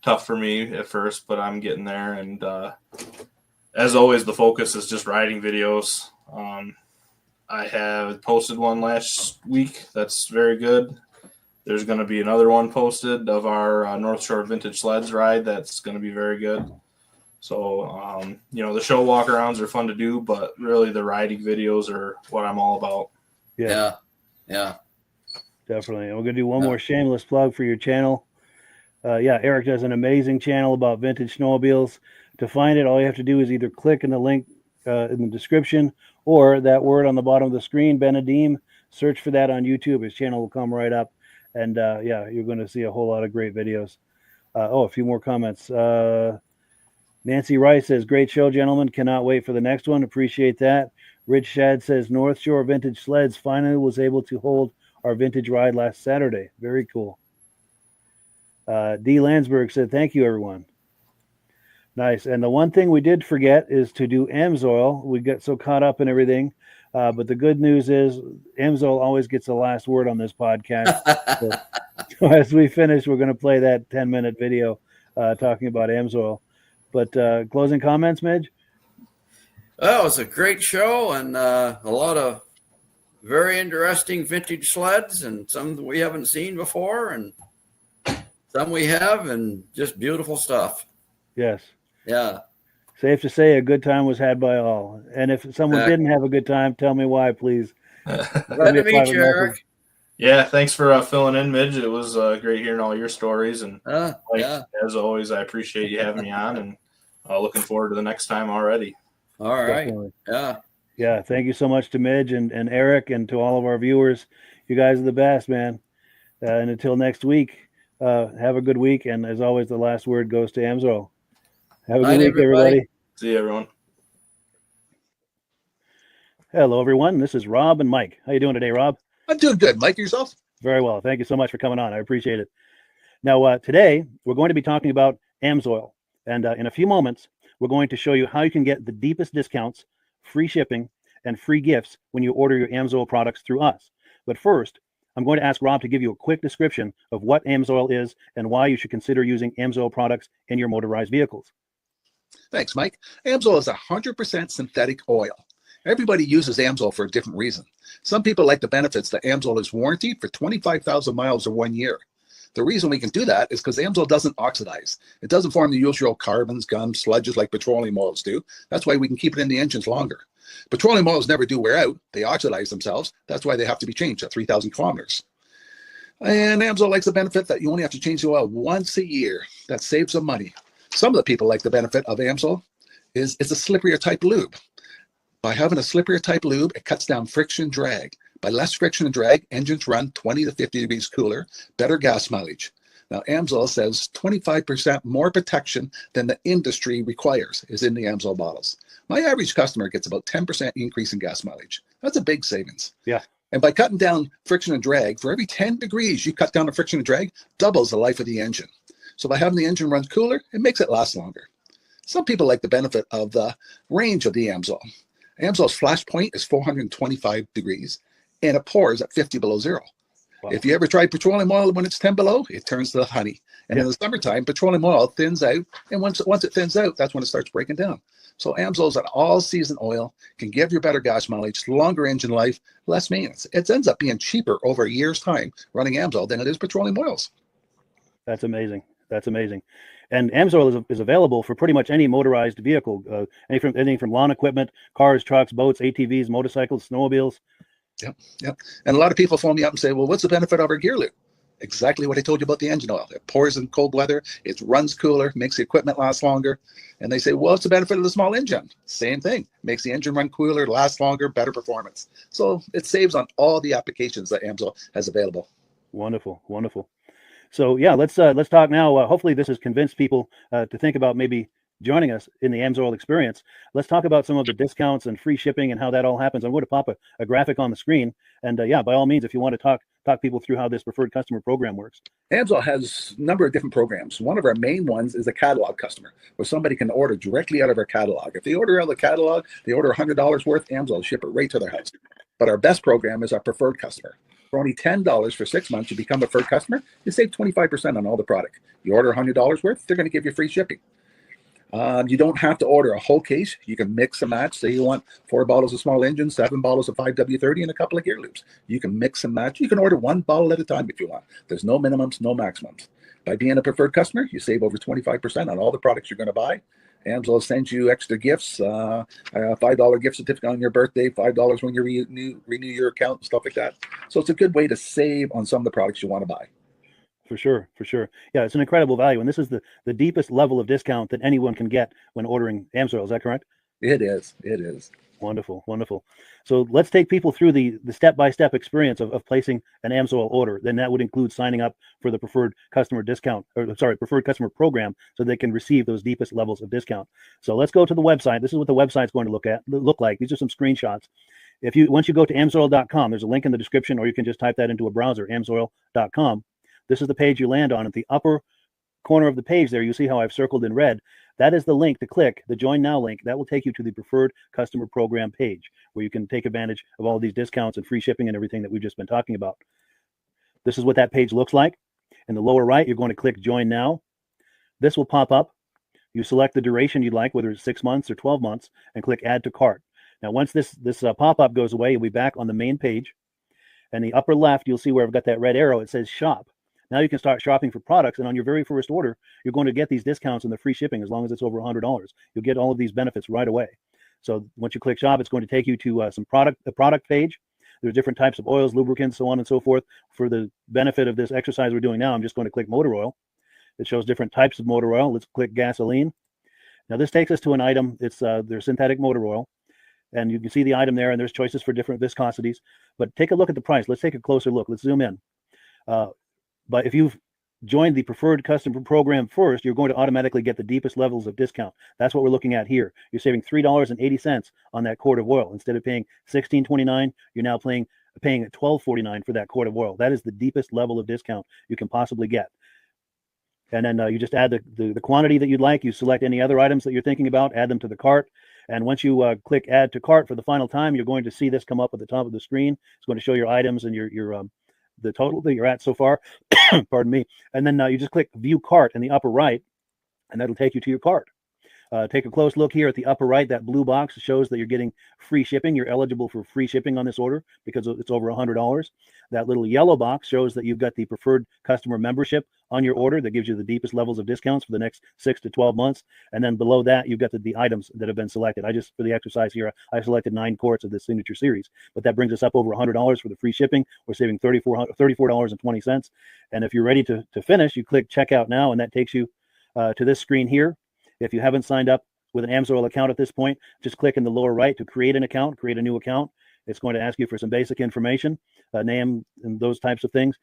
tough for me at first, but I'm getting there. And as always, the focus is just riding videos. I have posted one last week. That's very good. There's going to be another one posted of our North Shore Vintage Sleds ride. That's going to be very good. So, you know, the show walk-arounds are fun to do, but really the riding videos are what I'm all about. Yeah, definitely. And we're going to do one more shameless plug for your channel. Eric does an amazing channel about vintage snowmobiles. To find it, all you have to do is either click in the link in the description or that word on the bottom of the screen, Benedeem. Search for that on YouTube. His channel will come right up. And you're going to see a whole lot of great videos. A few more comments. Nancy Rice says, great show, gentlemen. Cannot wait for the next one. Appreciate that. Rich Shad says, North Shore Vintage Sleds finally was able to hold our vintage ride last Saturday. Very cool. D. Landsberg said, thank you, everyone. Nice. And the one thing we did forget is to do Amsoil. We got so caught up in everything. But the good news is Amsoil always gets the last word on this podcast. So as we finish, we're going to play that 10-minute video talking about Amsoil. But closing comments, Midge? Well, it was a great show and a lot of very interesting vintage sleds and some that we haven't seen before and some we have and just beautiful stuff. Yes. Yeah. Safe to say a good time was had by all. And if someone didn't have a good time, tell me why, please. Glad to meet you, Eric. Yeah, thanks for filling in, Midge. It was great hearing all your stories. And as always, I appreciate you having me on and looking forward to the next time already. All right. Definitely. Yeah. Yeah. Thank you so much to Midge and Eric and to all of our viewers. You guys are the best, man. And until next week, have a good week. And as always, the last word goes to Amsoil. Have a good week, everybody. See you, everyone. Hello, everyone. This is Rob and Mike. How you doing today, Rob? I'm doing good. Mike, yourself? Very well. Thank you so much for coming on. I appreciate it. Now, today, we're going to be talking about Amsoil. And in a few moments, we're going to show you how you can get the deepest discounts, free shipping, and free gifts when you order your Amsoil products through us. But first, I'm going to ask Rob to give you a quick description of what Amsoil is and why you should consider using Amsoil products in your motorized vehicles. Thanks, Mike. Amsoil is 100% synthetic oil. Everybody uses Amsoil for a different reason. Some people like the benefits that Amsoil is warranted for 25,000 miles or 1 year. The reason we can do that is because Amsoil doesn't oxidize. It doesn't form the usual carbons, gums, sludges like petroleum oils do. That's why we can keep it in the engines longer. Petroleum oils never do wear out. They oxidize themselves. That's why they have to be changed at 3,000 kilometers. And Amsoil likes the benefit that you only have to change the oil once a year. That saves some money. Some of the people like the benefit of Amsoil is it's a slipperier type lube. By having a slipperier type lube, it cuts down friction and drag. By less friction and drag, engines run 20 to 50 degrees cooler, better gas mileage. Now, Amsoil says 25% more protection than the industry requires is in the Amsoil bottles. My average customer gets about 10% increase in gas mileage. That's a big savings. Yeah. And by cutting down friction and drag, for every 10 degrees you cut down the friction and drag, doubles the life of the engine. So by having the engine run cooler, it makes it last longer. Some people like the benefit of the range of the Amsoil. Amsoil's flash point is 425 degrees, and it pours at 50 below zero. Wow. If you ever tried petroleum oil when it's 10 below, it turns to honey. And in the summertime, petroleum oil thins out, and once it thins out, that's when it starts breaking down. So Amsoil's an all-season oil, can give you better gas mileage, longer engine life, less maintenance. It ends up being cheaper over a year's time running Amsoil than it is petroleum oils. That's amazing. That's amazing. And AMSOIL is available for pretty much any motorized vehicle, anything from lawn equipment, cars, trucks, boats, ATVs, motorcycles, snowmobiles. Yep. And a lot of people phone me up and say, well, what's the benefit of our gear loop? Exactly what I told you about the engine oil. It pours in cold weather, it runs cooler, makes the equipment last longer. And they say, well, what's the benefit of the small engine? Same thing. Makes the engine run cooler, last longer, better performance. So it saves on all the applications that AMSOIL has available. Wonderful, wonderful. So yeah, let's talk now. Hopefully this has convinced people to think about maybe joining us in the AMSOIL experience. Let's talk about some of the discounts and free shipping and how that all happens. I'm going to pop a graphic on the screen. And yeah, by all means, if you want to talk people through how this preferred customer program works. AMSOIL has a number of different programs. One of our main ones is a catalog customer, where somebody can order directly out of our catalog. If they order out of the catalog, they order $100 worth, AMSOIL will ship it right to their house. But our best program is our preferred customer. For only $10 for 6 months, you become a preferred customer, you save 25% on all the product. You order $100 worth, they're going to give you free shipping. You don't have to order a whole case. You can mix and match. Say you want 4 bottles of small engine, 7 bottles of 5W30, and a couple of gear loops. You can mix and match. You can order 1 bottle at a time if you want. There's no minimums, no maximums. By being a preferred customer, you save over 25% on all the products you're going to buy. AMSOIL sends you extra gifts, $5 gift certificate on your birthday, $5 when you renew your account, and stuff like that. So it's a good way to save on some of the products you want to buy. For sure. Yeah, it's an incredible value. And this is the deepest level of discount that anyone can get when ordering AMSOIL. Is that correct? It is. Wonderful. So let's take people through the step-by-step experience of placing an AMSOIL order. Then that would include signing up for the preferred customer preferred customer program, so they can receive those deepest levels of discount. So let's go to the website. This is what the website's going to look like. These are some screenshots. Once you go to amsoil.com, there's a link in the description, or you can just type that into a browser, amsoil.com. This is the page you land on. At the upper corner of the page there, you see how I've circled in red. That is the link to click, the Join Now link. That will take you to the Preferred Customer Program page, where you can take advantage of all these discounts and free shipping and everything that we've just been talking about. This is what that page looks like. In the lower right, you're going to click Join Now. This will pop up. You select the duration you'd like, whether it's 6 months or 12 months, and click Add to Cart. Now, once this pop-up goes away, you'll be back on the main page. And the upper left, you'll see where I've got that red arrow. It says Shop. Now you can start shopping for products, and on your very first order, you're going to get these discounts and the free shipping as long as it's over $100. You'll get all of these benefits right away. So once you click Shop, it's going to take you to the product page. There's different types of oils, lubricants, so on and so forth. For the benefit of this exercise we're doing now, I'm just going to click motor oil. It shows different types of motor oil. Let's click gasoline. Now this takes us to an item. It's their synthetic motor oil. And you can see the item there, and there's choices for different viscosities. But take a look at the price. Let's take a closer look. Let's zoom in. But if you've joined the preferred customer program first, you're going to automatically get the deepest levels of discount. That's what we're looking at here. You're saving $3.80 on that quart of oil. Instead of paying $16.29, you're now paying $12.49 for that quart of oil. That is the deepest level of discount you can possibly get. And then you just add the quantity that you'd like. You select any other items that you're thinking about, add them to the cart. And once you click Add to Cart for the final time, you're going to see this come up at the top of the screen. It's going to show your items and your the total that you're at so far. Pardon me. And then you just click View Cart in the upper right, and that'll take you to your cart. Take a close look here at the upper right. That blue box shows that you're getting free shipping. You're eligible for free shipping on this order because it's over $100. That little yellow box shows that you've got the preferred customer membership on your order that gives you the deepest levels of discounts for the next 6 to 12 months. And then below that, you've got the items that have been selected. For the exercise here, I selected 9 quarts of this signature series, but that brings us up over $100 for the free shipping. We're saving $34.20. And if you're ready to finish, you click Checkout Now, and that takes you to this screen here. If you haven't signed up with an AMSOIL account at this point, just click in the lower right to create an account, create a new account. It's going to ask you for some basic information, name and those types of things.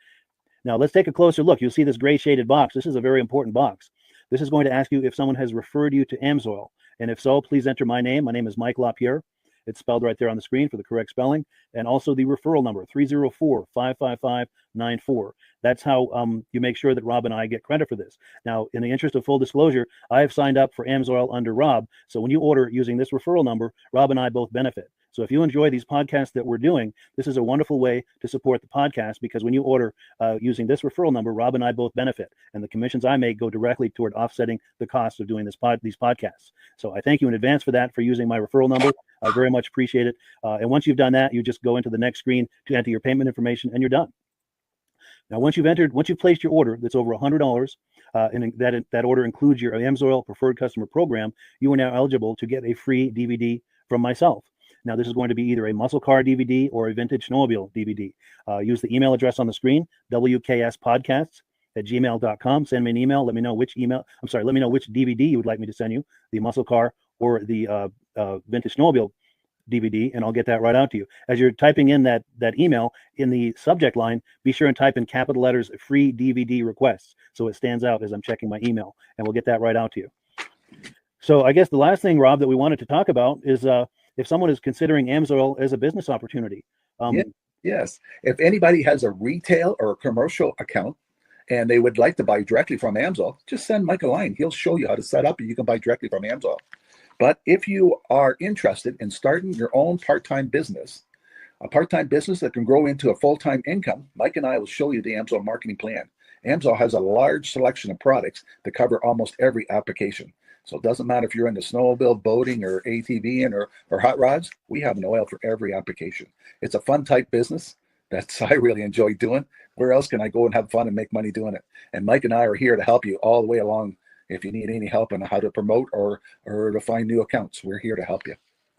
Now let's take a closer look. You'll see this gray shaded box. This is a very important box. This is going to ask you if someone has referred you to AMSOIL. And if so, please enter my name. My name is Mike LaPierre. It's spelled right there on the screen for the correct spelling. And also the referral number, 304-555-94. That's how you make sure that Rob and I get credit for this. Now, in the interest of full disclosure, I have signed up for AMSOIL under Rob. So when you order using this referral number, Rob and I both benefit. So if you enjoy these podcasts that we're doing, this is a wonderful way to support the podcast, because when you order using this referral number, Rob and I both benefit. And the commissions I make go directly toward offsetting the cost of doing these podcasts. So I thank you in advance for using my referral number. I very much appreciate it. And once you've done that, you just go into the next screen to enter your payment information, and you're done. Now, once you've placed your order that's over $100, and that order includes your AMSOIL Preferred Customer Program, you are now eligible to get a free DVD from myself. Now, this is going to be either a muscle car DVD or a vintage snowmobile DVD. Use the email address on the screen, wkspodcasts@gmail.com. Send me an email. Let me know which DVD you would like me to send you, the muscle car or the vintage snowmobile DVD, and I'll get that right out to you. As you're typing in that email, in the subject line, be sure and type in capital letters "free DVD requests" so it stands out as I'm checking my email, and we'll get that right out to you. So I guess the last thing, Rob, that we wanted to talk about is if someone is considering AMSOIL as a business opportunity. Yes. If anybody has a retail or a commercial account and they would like to buy directly from AMSOIL, just send Mike a line. He'll show you how to set up and you can buy directly from AMSOIL. But if you are interested in starting your own part-time business, a part-time business that can grow into a full-time income, Mike and I will show you the AMSOIL marketing plan. AMSOIL has a large selection of products that cover almost every application. So it doesn't matter if you're into snowmobile, boating, or ATVing or hot rods, we have an oil for every application. It's a fun type business that I really enjoy doing. Where else can I go and have fun and make money doing it? And Mike and I are here to help you all the way along. If you need any help on how to promote or to find new accounts, we're here to help you.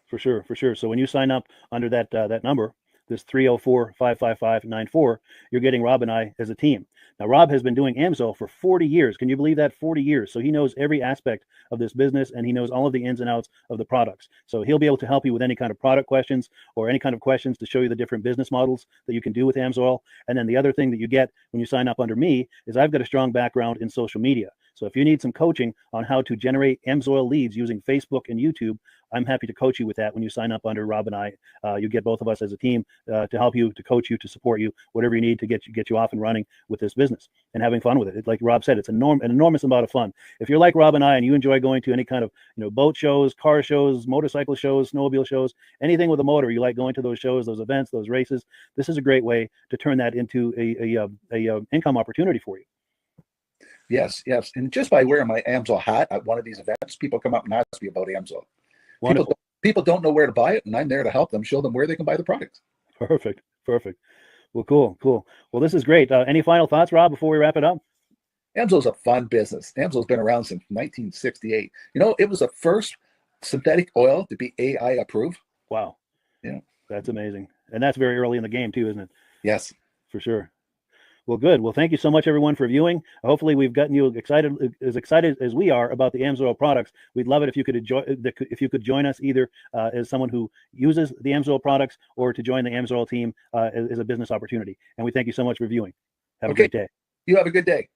For sure. So when you sign up under that number, this 304-555-94, you're getting Rob and I as a team. Now, Rob has been doing AMSOIL for 40 years. Can you believe that? 40 years. So he knows every aspect of this business, and he knows all of the ins and outs of the products. So he'll be able to help you with any kind of product questions or any kind of questions to show you the different business models that you can do with AMSOIL. And then the other thing that you get when you sign up under me is I've got a strong background in social media. So if you need some coaching on how to generate AMSOIL leads using Facebook and YouTube, I'm happy to coach you with that when you sign up under Rob and I. You get both of us as a team to help you, to coach you, to support you, whatever you need to get you off and running with this business and having fun with it. Like Rob said, it's an enormous amount of fun. If you're like Rob and I and you enjoy going to any kind of boat shows, car shows, motorcycle shows, snowmobile shows, anything with a motor, you like going to those shows, those events, those races, this is a great way to turn that into a income opportunity for you. Yes. And just by wearing my AMSOIL hat at one of these events, people come up and ask me about AMSOIL. People don't know where to buy it, and I'm there to help them, show them where they can buy the product. Perfect. Well, cool. Well, this is great. Any final thoughts, Rob, before we wrap it up? AMSOIL's a fun business. AMSOIL's been around since 1968. It was the first synthetic oil to be AI approved. Wow. Yeah. That's amazing. And that's very early in the game too, isn't it? Yes. For sure. Well, good. Well, thank you so much, everyone, for viewing. Hopefully, we've gotten you excited as we are about the AMSOIL products. We'd love it if you could join us either as someone who uses the AMSOIL products or to join the AMSOIL team as a business opportunity. And we thank you so much for viewing. Have a great day. You have a good day.